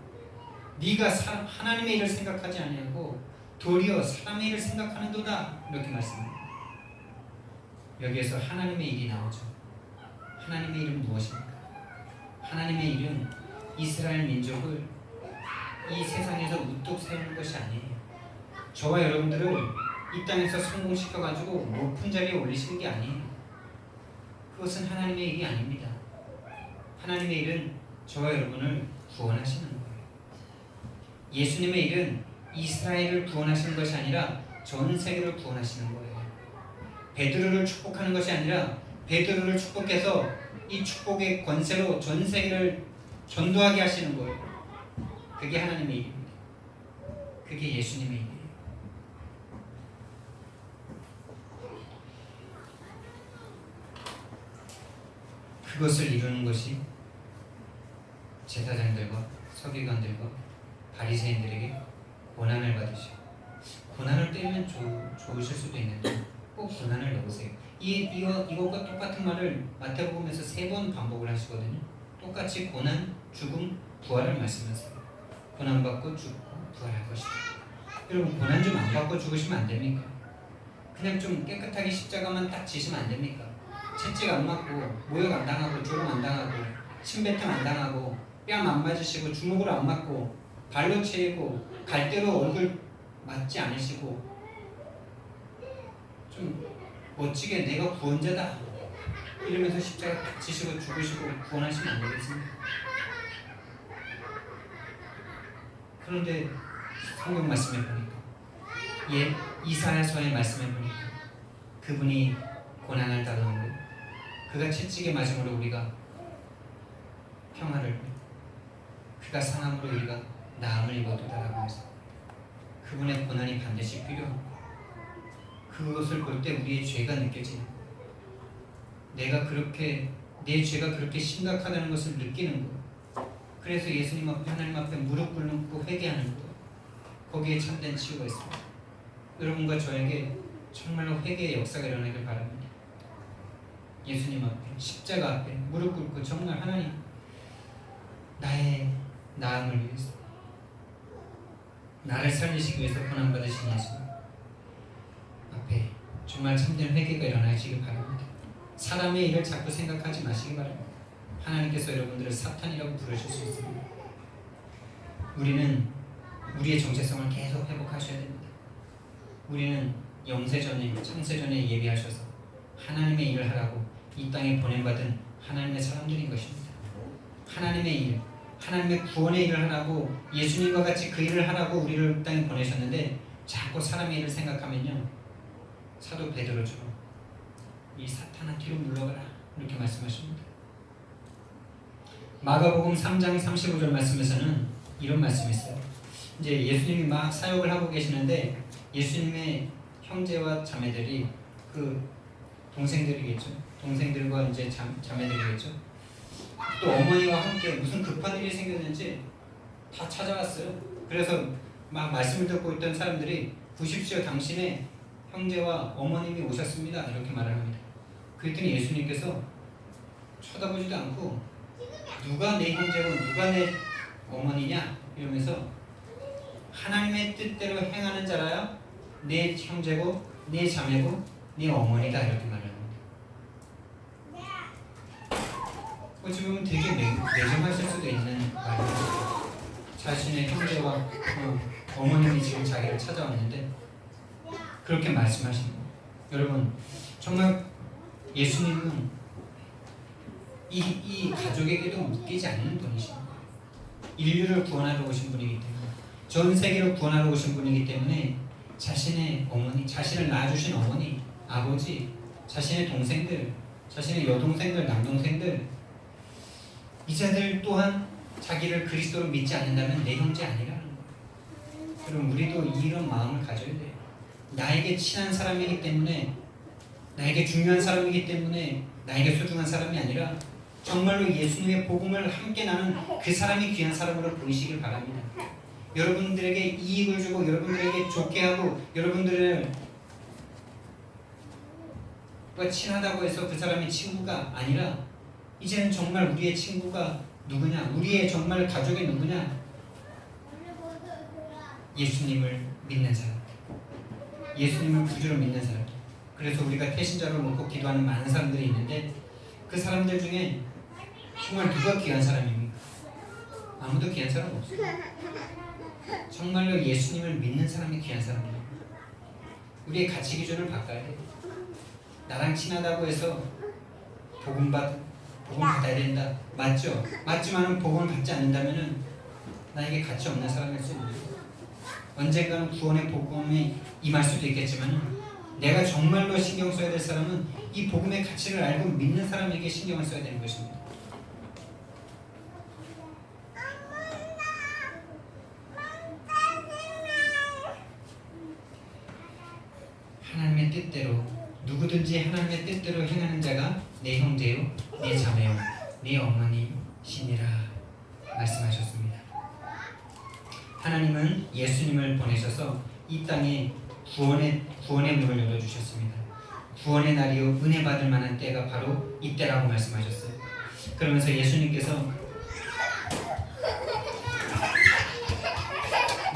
네가 하나님의 일을 생각하지 아니하고 도리어 사람의 일을 생각하는도다 이렇게 말씀합니다. 여기에서 하나님의 일이 나오죠. 하나님의 일은 무엇입니까? 하나님의 일은 이스라엘 민족을 이 세상에서 우뚝 세우는 것이 아니에요. 저와 여러분들을 이 땅에서 성공시켜가지고 높은 자리에 올리시는 게 아니에요. 그것은 하나님의 일이 아닙니다. 하나님의 일은 저와 여러분을 구원하시는 거예요. 예수님의 일은 이스라엘을 구원하시는 것이 아니라 전 세계를 구원하시는 거예요. 베드로를 축복하는 것이 아니라 베드로를 축복해서 이 축복의 권세로 전 세계를 전도하게 하시는 거예요. 그게 하나님의 일입니다. 그게 예수님의 일이에요. 그것을 이루는 것이 제사장들과 서기관들과 바리새인들에게 고난을 받으시고 고난을 떼면 좋으실 수도 있는데 꼭 고난을 넣으세요. 이것과 똑같은 말을 마태복음에서 3번 반복을 하시거든요. 똑같이 고난, 죽음, 부활을 말씀하세요. 고난받고 죽고 부활할 것이다. 여러분 고난 좀 안 받고 죽으시면 안 됩니까? 그냥 좀 깨끗하게 십자가만 딱 지시면 안 됩니까? 채찍 안 맞고 모욕 안 당하고 조롱 안 당하고 침뱉음 안 당하고 뺨 안 맞으시고 주먹으로 안 맞고 발로 채이고 갈대로 얼굴 맞지 않으시고 좀 멋지게 내가 구원자다 이러면서 십자가 딱 지시고 죽으시고 구원하시면 안 되겠습니까? 그런데 성경 말씀에 보니까 이사야서의 말씀에 보니까 그분이 고난을 당하고 그가 채찍에 맞음으로 우리가 평화를 그가 상함으로 우리가 나음을 입어도다라고 해서 그분의 고난이 반드시 필요하고 그것을 볼 때 우리의 죄가 느껴지는 내가 그렇게 내 죄가 그렇게 심각하다는 것을 느끼는 거. 그래서 예수님 앞에 하나님 앞에 무릎 꿇고 회개하는 거. 거기에 참된 치유가 있습니다. 여러분과 저에게 정말로 회개의 역사가 일어나길 바랍니다. 예수님 앞에 십자가 앞에 무릎 꿇고 정말 하나님 나의 나음을 위해서 나를 살리시기 위해서 고난받으신 예수님 앞에 정말 참된 회개가 일어나시길 바랍니다. 사람의 일을 자꾸 생각하지 마시기 바랍니다. 하나님께서 여러분들을 사탄이라고 부르실 수 있습니다. 우리는 우리의 정체성을 계속 회복하셔야 됩니다. 우리는 영세전에 창세전에 예비하셔서 하나님의 일을 하라고 이 땅에 보냄받은 하나님의 사람들인 것입니다. 하나님의 일, 하나님의 구원의 일을 하라고 예수님과 같이 그 일을 하라고 우리를 땅에 보내셨는데 자꾸 사람의 일을 생각하면요, 사도 베드로처럼 이 사탄아 뒤로 물러가라 이렇게 말씀하십니다. 마가복음 3장 35절 말씀에서는 이런 말씀이 있어요. 이제 예수님이 막 사역을 하고 계시는데 예수님의 형제와 자매들이 그 동생들이겠죠. 동생들과 이제 자매들이겠죠. 또 어머니와 함께 무슨 급한 일이 생겼는지 다 찾아왔어요. 그래서 막 말씀을 듣고 있던 사람들이 보십시오, 당신의 형제와 어머님이 오셨습니다 이렇게 말을 합니다. 그랬더니 예수님께서 쳐다보지도 않고 누가 내 형제고 누가 내 어머니냐 이러면서 하나님의 뜻대로 행하는 자라야 내 형제고 내 자매고 내 어머니다 이렇게 말을 합니다. 어찌 보면 되게 매정하실 수도 있는 말이에요. 자신의 형제와 어머님이 지금 자기를 찾아왔는데 그렇게 말씀하시는 거예요. 여러분, 정말 예수님은 이 가족에게도 묶이지 않는 분이십니다. 인류를 구원하러 오신 분이기 때문에, 전 세계를 구원하러 오신 분이기 때문에 자신의 어머니, 자신을 낳아주신 어머니, 아버지, 자신의 동생들, 자신의 여동생들, 남동생들, 이자들 또한 자기를 그리스도로 믿지 않는다면 내 형제 아니라는 거예요. 그럼 우리도 이런 마음을 가져야 돼요. 나에게 친한 사람이기 때문에, 나에게 중요한 사람이기 때문에 나에게 소중한 사람이 아니라 정말로 예수님의 복음을 함께 나눈 그 사람이 귀한 사람으로 보이시길 바랍니다. 여러분들에게 이익을 주고 여러분들에게 좋게 하고 여러분들을 친하다고 해서 그 사람이 친구가 아니라 이제는 정말 우리의 친구가 누구냐, 우리의 정말 가족이 누구냐, 예수님을 믿는 사람, 예수님을 구주로 믿는 사람. 그래서 우리가 태신자로 놓고 기도하는 많은 사람들이 있는데 그 사람들 중에 정말 누가 귀한 사람입니까? 아무도 귀한 사람 없어요. 정말로 예수님을 믿는 사람이 귀한 사람입니다. 우리의 가치 기준을 바꿔야 돼요. 나랑 친하다고 해서 복음 받아야 된다. 맞죠? 맞지만 복음을 받지 않는다면 나에게 가치 없는 사람일 수 있는 거예요. 언젠가는 구원의 복음이 임할 수도 있겠지만 내가 정말로 신경 써야 될 사람은 이 복음의 가치를 알고 믿는 사람에게 신경을 써야 되는 것입니다. 하나님의 뜻대로, 누구든지 하나님의 뜻대로 행하는 자가 내 형제요, 내 자매요, 내 어머니시니라 말씀하셨습니다. 하나님은 예수님을 보내셔서 이 땅에 구원의 문을 열어주셨습니다. 구원의 날이요 은혜 받을 만한 때가 바로 이때라고 말씀하셨어요. 그러면서 예수님께서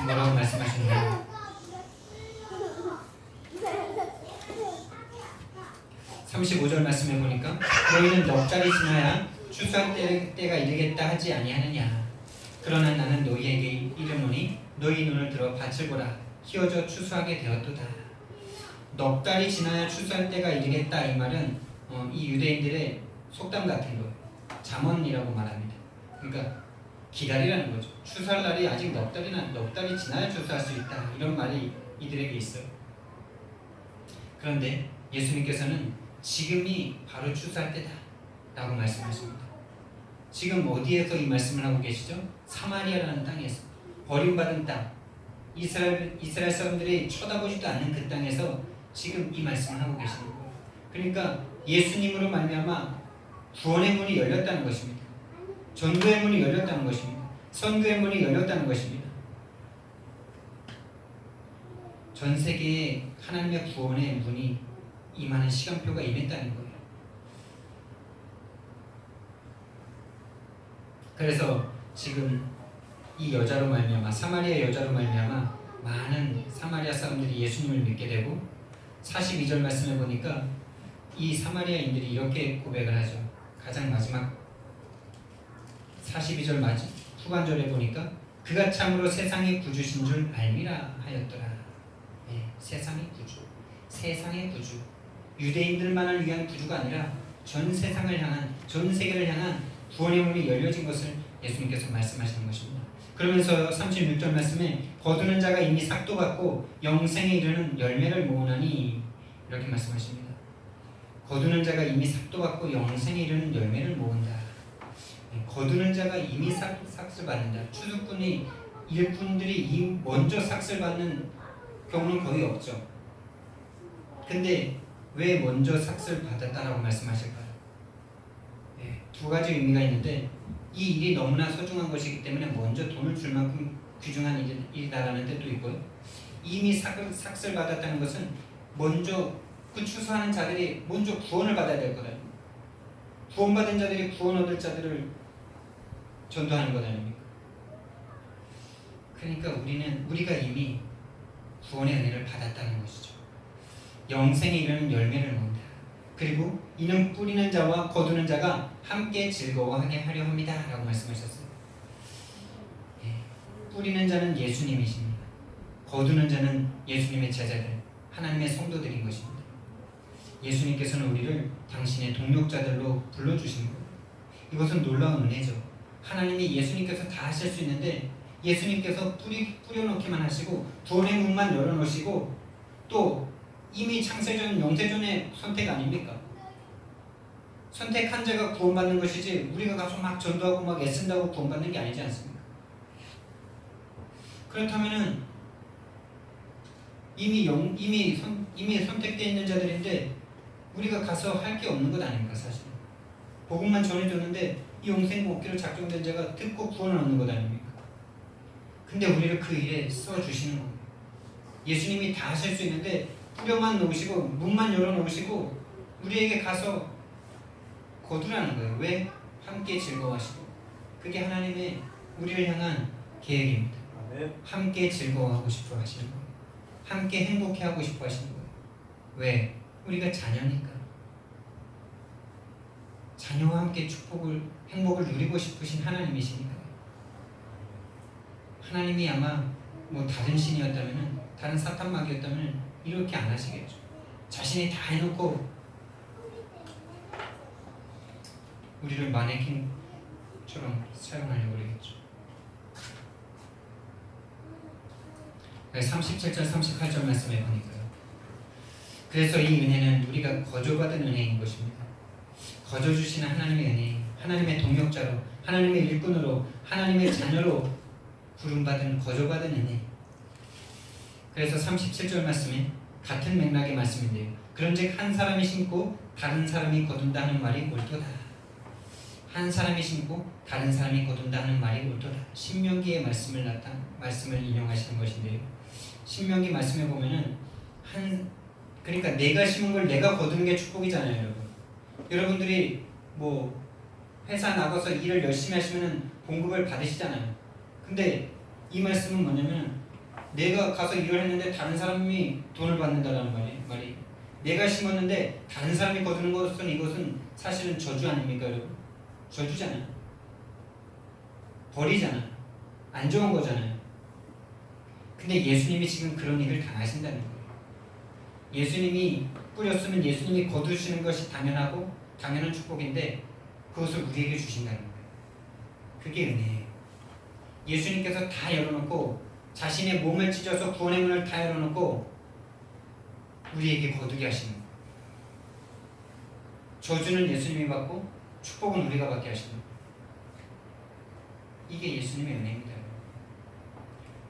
뭐라고 말씀하셨나요? 35절 말씀해 보니까 너희는 넉 달이 지나야 추수할 때가 이르겠다 하지 아니하느냐. 그러나 나는 너희에게 이르노니 너희 눈을 들어 밭을 보라. 키워져 추수하게 되었도다. 넉 달이 지나야 추수할 때가 이르겠다. 이 말은 이 유대인들의 속담 같은 거예요. 잠언이라고 말합니다. 그러니까 기다리라는 거죠. 추수할 날이 아직 넉 달이 지나야 추수할 수 있다. 이런 말이 이들에게 있어요. 그런데 예수님께서는 지금이 바로 추수할 때다 라고 말씀하십니다. 지금 어디에서 이 말씀을 하고 계시죠? 사마리아라는 땅에서, 버림받은 땅, 이스라엘 사람들이 쳐다보지도 않는 그 땅에서 지금 이 말씀을 하고 계시는 거예요. 그러니까 예수님으로 말미암아 구원의 문이 열렸다는 것입니다. 전도의 문이 열렸다는 것입니다. 선교의 문이 열렸다는 것입니다. 전 세계에 하나님의 구원의 문이 임하는 시간표가 임했다는 거예요. 그래서 지금 이 여자로 말미암아, 사마리아 여자로 말미암아 많은 사마리아 사람들이 예수님을 믿게 되고 42절 말씀을 보니까 이 사마리아인들이 이렇게 고백을 하죠. 가장 마지막 42절 후반절에 보니까 그가 참으로 세상의 구주신 줄 알미라 하였더라. 예, 세상의 구주, 세상의 구주. 유대인들만을 위한 구주가 아니라 전 세상을 향한, 전 세계를 향한 구원의 문이 열려진 것을 예수님께서 말씀하시는 것입니다. 그러면서 36절 말씀에 거두는 자가 이미 삭도 받고 영생에 이르는 열매를 모으나니 이렇게 말씀하십니다. 거두는 자가 이미 삭도 받고 영생에 이르는 열매를 모은다. 거두는 자가 이미 삭을 받는다. 추수꾼이 일꾼들이 먼저 삭을 받는 경우는 거의 없죠. 근데 왜 먼저 삭을 받았다라고 말씀하실까요? 두 가지 의미가 있는데, 이 일이 너무나 소중한 것이기 때문에 먼저 돈을 줄 만큼 귀중한 일이다라는 뜻도 있고요. 이미 삭을 받았다는 것은 먼저 그 추수하는 자들이 먼저 구원을 받아야 될 거다. 구원받은 자들이 구원 얻을 자들을 전도하는 것 아닙니까? 그러니까 우리가 이미 구원의 은혜를 받았다는 것이죠. 영생에 이르는 열매를 모은다. 그리고 이는 뿌리는 자와 거두는 자가 함께 즐거워하게 하려 합니다 라고 말씀하셨어요. 뿌리는 자는 예수님이십니다. 거두는 자는 예수님의 제자들, 하나님의 성도들인 것입니다. 예수님께서는 우리를 당신의 동력자들로 불러주신 거예요. 이것은 놀라운 은혜죠. 하나님이 예수님께서 다 하실 수 있는데 예수님께서 뿌려놓기만 하시고 구원의 문만 열어놓으시고, 또 이미 창세전 영세전의 선택 아닙니까? 선택한 자가 구원받는 것이지 우리가 가서 막 전도하고 막 애쓴다고 구원받는 게 아니지 않습니까? 그렇다면은 이미 선택되어 있는 자들인데 우리가 가서 할 게 없는 것 아닙니까? 사실 복음만 전해줬는데 이 영생 얻기로 작정된 자가 듣고 구원을 얻는 것 아닙니까? 근데 우리를 그 일에 써주시는 겁니다. 예수님이 다 하실 수 있는데 뿌려만 놓으시고 문만 열어놓으시고 우리에게 가서 거두라는 거예요. 왜? 함께 즐거워하시고. 그게 하나님의 우리를 향한 계획입니다. 함께 즐거워하고 싶어 하시는 거예요. 함께 행복해하고 싶어 하시는 거예요. 왜? 우리가 자녀니까. 자녀와 함께 행복을 누리고 싶으신 하나님이시니까요. 하나님이 아마 다른 신이었다면, 다른 사탄마귀였다면 이렇게 안 하시겠죠. 자신이 다 해놓고 우리를 마네킹처럼 사용하려고 그러겠죠. 37절 38절 말씀에 보니까요. 그래서 이 은혜는 우리가 거저받은 은혜인 것입니다. 거저주시는 하나님의 은혜, 하나님의 동역자로, 하나님의 일꾼으로, 하나님의 자녀로 부름받은 거저받은 은혜. 그래서 37절 말씀에 같은 맥락의 말씀인데요. 그런즉 한 사람이 심고 다른 사람이 거둔다 하는 말이 옳도다. 한 사람이 심고 다른 사람이 거둔다 하는 말이 옳도다. 신명기의 말씀을 인용하시는 것인데요. 신명기 말씀에 보면은 그러니까 내가 심은 걸 내가 거두는 게 축복이잖아요, 여러분. 여러분들이 회사 나가서 일을 열심히 하시면은 봉급을 받으시잖아요. 근데 이 말씀은 뭐냐면 내가 가서 일을 했는데 다른 사람이 돈을 받는다라는 말이 내가 심었는데 다른 사람이 거두는 것은, 이것은 사실은 저주 아닙니까, 여러분? 저주잖아요. 벌이잖아요. 안 좋은 거잖아요. 근데 예수님이 지금 그런 일을 당하신다는 거예요. 예수님이 뿌렸으면 예수님이 거두시는 것이 당연한 축복인데 그것을 우리에게 주신다는 거예요. 그게 은혜예요. 예수님께서 다 열어놓고 자신의 몸을 찢어서 구원의 문을 다 열어놓고 우리에게 거두게 하시는 거예요. 저주는 예수님이 받고 축복은 우리가 받게 하시는 거예요. 이게 예수님의 은혜입니다.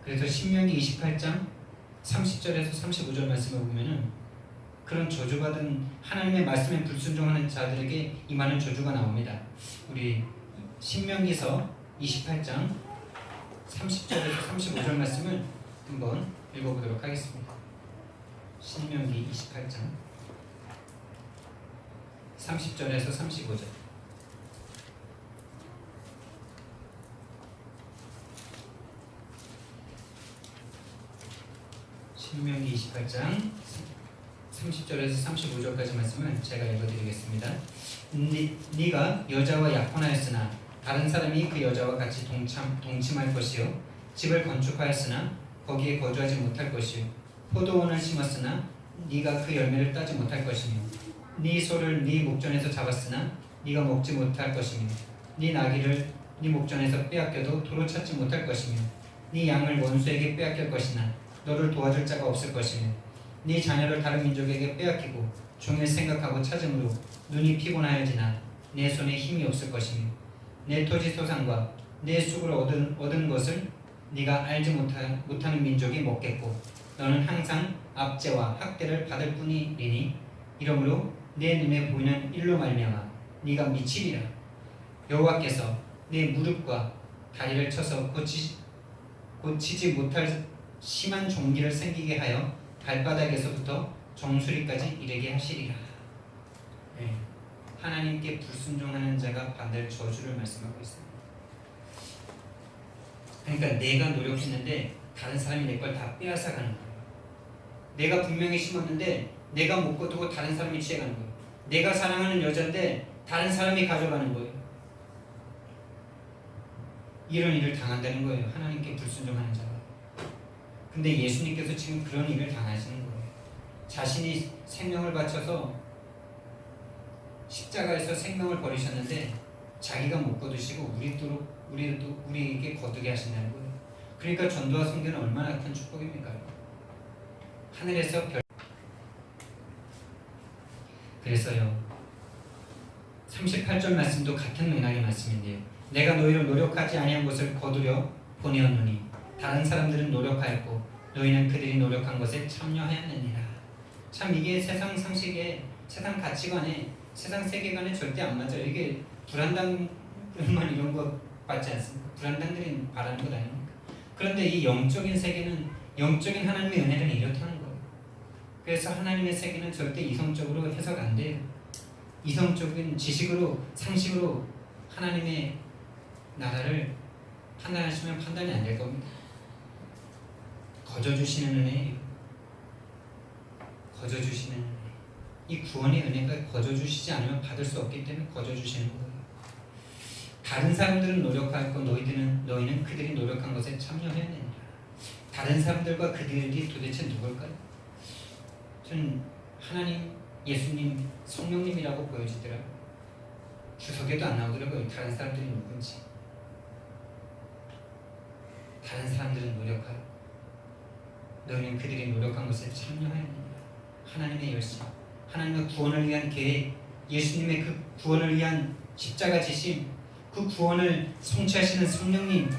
그래서 신명기 28장 30절에서 35절 말씀을 보면은 그런 저주받은 하나님의 말씀에 불순종하는 자들에게 임하는 저주가 나옵니다. 우리 신명기서 28장 30절에서 35절 말씀을 한번 읽어보도록 하겠습니다. 신명기 28장 30절에서 35절. 신명기 28장 30절에서 35절까지 말씀을 제가 읽어드리겠습니다. 네가 여자와 약혼하였으나 다른 사람이 그 여자와 같이 동침할 것이요 집을 건축하였으나 거기에 거주하지 못할 것이요 포도원을 심었으나 네가 그 열매를 따지 못할 것이며 네 소를 네 목전에서 잡았으나 네가 먹지 못할 것이며 네 나귀를 네 목전에서 빼앗겨도 도로 찾지 못할 것이며 네 양을 원수에게 빼앗길 것이나 너를 도와줄 자가 없을 것이며 네 자녀를 다른 민족에게 빼앗기고 종일 생각하고 찾음으로 눈이 피곤하여지나 내 손에 힘이 없을 것이며 내 토지 소산과 내 쑥을 얻은 것을 네가 알지 못하는 민족이 먹겠고 너는 항상 압제와 학대를 받을 뿐이니 이러므로 내 눈에 보이는 일로 말미암아 네가 미치리라. 여호와께서 내 무릎과 다리를 쳐서 고치지 못할 심한 종기를 생기게 하여 발바닥에서부터 정수리까지 이르게 하시리라. 네. 하나님께 불순종하는 자가 받을 저주를 말씀하고 있습니다. 그러니까 내가 노력했는데 다른 사람이 내 걸 다 빼앗아 가는 거예요. 내가 분명히 심었는데 내가 못 거두고 다른 사람이 취해가는 거예요. 내가 사랑하는 여자인데 다른 사람이 가져가는 거예요. 이런 일을 당한다는 거예요. 하나님께 불순종하는 자가. 근데 예수님께서 지금 그런 일을 당하시는 거예요. 자신이 생명을 바쳐서 십자가에서 생명을 버리셨는데 자기가 못 거두시고 우리에게 거두게 하신다는 거예요. 그러니까 전도와 선교는 얼마나 큰 축복입니까? 하늘에서 그래서요 38절 말씀도 같은 맥락의 말씀인데요. 내가 너희를 노력하지 아니한 것을 거두려 보내었노니 다른 사람들은 노력하였고 너희는 그들이 노력한 것에 참여하였느니라. 참 이게 세상 상식에 세상 가치관에 세상 세계관에 절대 안 맞아요. 이게 불안당들만 이런 것 받지 않습니까? 불안당들이 바라는 것 아닙니까? 그런데 이 영적인 세계는 영적인 하나님의 은혜는 이렇다는 거예요. 그래서 하나님의 세계는 절대 이성적으로 해석 안 돼요. 이성적인 지식으로 상식으로 하나님의 나라를 판단하시면 판단이 안 될 겁니다. 거저주시는 은혜예요. 거저주시는 은혜. 이 구원의 은혜가 거저주시지 않으면 받을 수 없기 때문에 거저주시는 거예요. 다른 사람들은 노력하였고 너희는 그들이 노력한 것에 참여하였느니라. 다른 사람들과 그들이 도대체 누굴까요? 저는 하나님, 예수님, 성령님이라고 보여지더라고요. 주석에도 안 나오더라고요. 다른 사람들이 누군지. 다른 사람들은 노력하여 너희는 그들이 노력한 것에 참여하였느니라. 하나님의 열심, 하나님의 구원을 위한 계획, 예수님의 그 구원을 위한 십자가 지심, 그 구원을 성취하시는 성령님,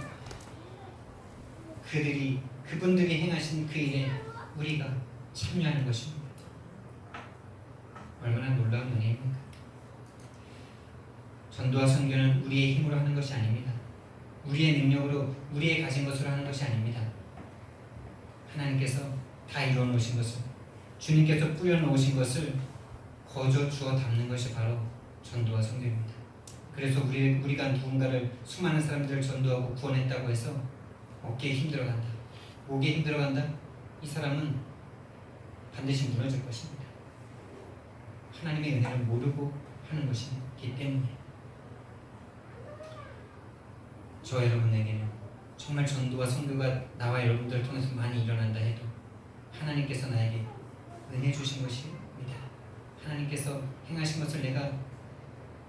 그분들이 행하신 그 일에 우리가 참여하는 것입니다. 얼마나 놀라운 은혜입니까? 전도와 선교는 우리의 힘으로 하는 것이 아닙니다. 우리의 능력으로 우리의 가진 것으로 하는 것이 아닙니다. 하나님께서 다 이루어 놓으신 것을, 주님께서 뿌려 놓으신 것을 거저 주어 담는 것이 바로 전도와 선교입니다. 그래서 우리가 누군가를, 수많은 사람들을 전도하고 구원했다고 해서 어깨에 힘들어간다, 목에 힘들어간다, 이 사람은 반드시 무너질 것입니다. 하나님의 은혜를 모르고 하는 것이기 때문에. 저 여러분에게는 정말 전도와 선교가 나와 여러분들을 통해서 많이 일어난다 해도 하나님께서 나에게 은혜 주신 것입니다. 하나님께서 행하신 것을 내가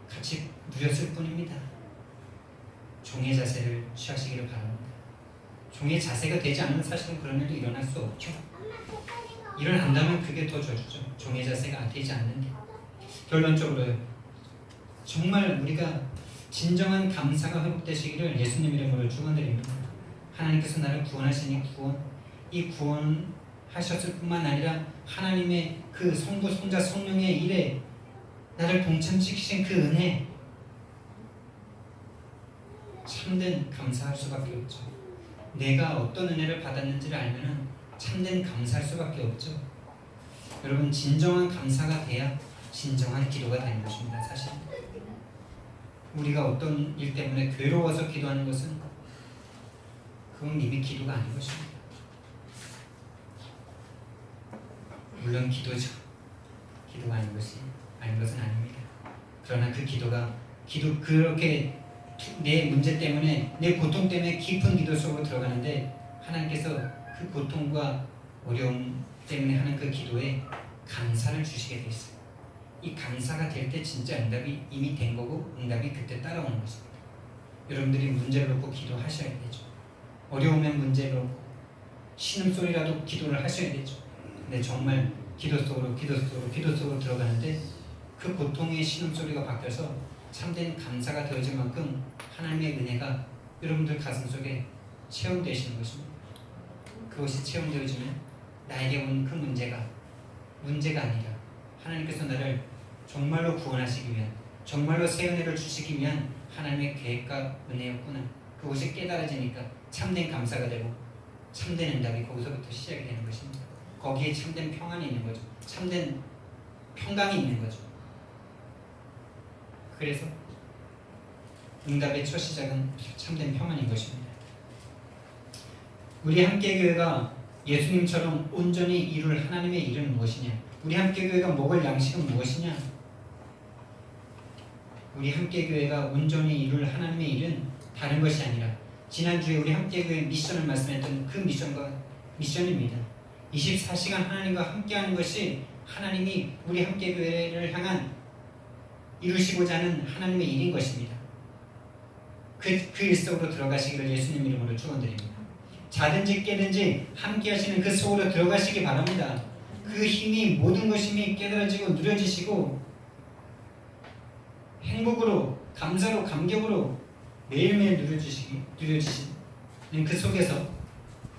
같이 누렸을 뿐입니다. 종의 자세를 취하시기를 바랍니다. 종의 자세가 되지 않으면 사실은 그런 일도 일어날 수 없죠. 일어난다면 그게 더 저주죠. 종의 자세가 되지 않는데. 결론적으로요, 정말 우리가 진정한 감사가 회복되시기를 예수님 이름으로 축원드립니다. 하나님께서 나를 구원하시니 이 구원하셨을 뿐만 아니라 하나님의 그 성부, 성자, 성령의 일에 나를 동참시키신 그 은혜, 참된 감사할 수밖에 없죠. 내가 어떤 은혜를 받았는지를 알면 참된 감사할 수밖에 없죠. 여러분, 진정한 감사가 돼야 진정한 기도가 되는 것입니다. 사실 우리가 어떤 일 때문에 괴로워서 기도하는 것은 그건 이미 기도가 아닌 것입니다. 물론 기도죠. 기도가 아닌 것은 아닙니다. 그러나 그 기도가 그렇게 내 문제 때문에, 내 고통 때문에 깊은 기도 속으로 들어가는데 하나님께서 그 고통과 어려움 때문에 하는 그 기도에 감사를 주시게 돼 있어요. 이 감사가 될 때 진짜 응답이 이미 된 거고 응답이 그때 따라오는 것입니다. 여러분들이 문제를 놓고 기도하셔야 되죠. 어려우면 문제를 놓고 신음소리라도 기도를 하셔야 되죠. 근데 정말 기도 속으로 들어가는데 그 고통의 신음소리가 바뀌어서 참된 감사가 되어질 만큼 하나님의 은혜가 여러분들 가슴속에 체험되시는 것입니다. 그것이 체험되어지면 나에게 온 그 문제가 아니라 하나님께서 나를 정말로 구원하시기 위한, 정말로 새 은혜를 주시기 위한 하나님의 계획과 은혜였구나. 그것이 깨달아지니까 참된 감사가 되고 참된 응답이 거기서부터 시작이 되는 것입니다. 거기에 참된 평안이 있는 거죠. 참된 평강이 있는 거죠. 그래서 응답의 첫 시작은 참된 평안인 것입니다. 우리 함께교회가 예수님처럼 온전히 이룰 하나님의 일은 무엇이냐? 우리 함께교회가 먹을 양식은 무엇이냐? 우리 함께교회가 온전히 이룰 하나님의 일은 다른 것이 아니라 지난주에 우리 함께교회 미션을 말씀했던 그 미션입니다. 24시간 하나님과 함께하는 것이 하나님이 우리 함께교회를 향한 이루시고자 하는 하나님의 일인 것입니다. 그 일 속으로 들어가시기를 예수님 이름으로 축원드립니다. 자든지 깨든지 함께하시는 그 속으로 들어가시기 바랍니다. 그 힘이 모든 것이 깨달아지고 누려지시고 행복으로, 감사로, 감격으로 매일매일 누려지시는 그 속에서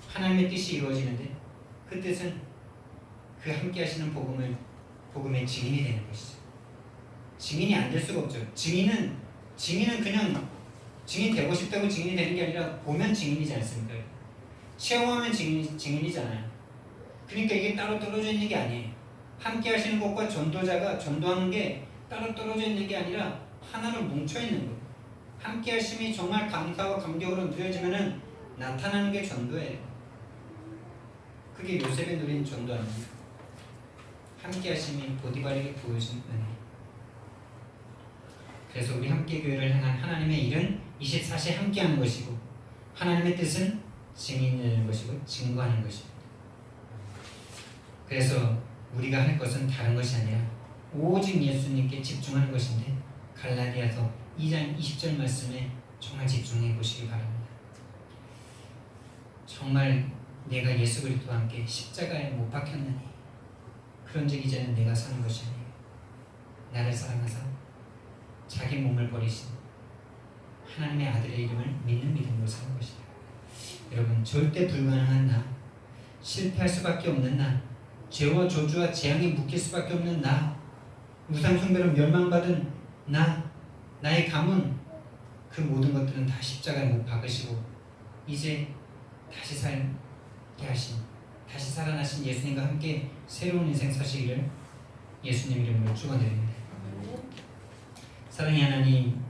하나님의 뜻이 이루어지는데 그 뜻은 그 함께하시는 복음의 증인이 되는 것이죠. 증인이 안 될 수가 없죠. 증인은 그냥 증인 되고 싶다고 증인이 되는 게 아니라 보면 증인이지 않습니까? 체험하면 증인이잖아요. 그러니까 이게 따로 떨어져 있는 게 아니에요. 함께 하시는 것과 전도자가 전도하는 게 따로 떨어져 있는 게 아니라 하나로 뭉쳐 있는 거예요. 함께 하심이 정말 감사와 감격으로 누려지면은 나타나는 게 전도예요. 그게 요셉의 누린 전도 아닙니까? 함께 하심이 보디발에게 보여준 은혜. 그래서 우리 함께교회를 향한 하나님의 일은 24시 함께하는 것이고 하나님의 뜻은 증인하는 것이고 증거하는 것입니다. 그래서 우리가 할 것은 다른 것이 아니라 오직 예수님께 집중하는 것인데 갈라디아서 2장 20절 말씀에 정말 집중해 보시기 바랍니다. 정말 내가 예수 그리스도와 함께 십자가에 못 박혔느니 그런즉 이제는 내가 사는 것이 아니에요. 나를 사랑하사 자기 몸을 버리신 하나님의 아들의 이름을 믿는 믿음으로 사는 것이다. 여러분, 절대 불가능한 나, 실패할 수밖에 없는 나, 죄와 저주와 재앙에 묶일 수밖에 없는 나, 우상 숭배로 멸망받은 나, 나의 가문, 그 모든 것들은 다 십자가에 못 박으시고 이제 다시 살게 하신, 다시 살아나신 예수님과 함께 새로운 인생 사시기를 예수님 이름으로 축원드립니다. 사랑의 하나님,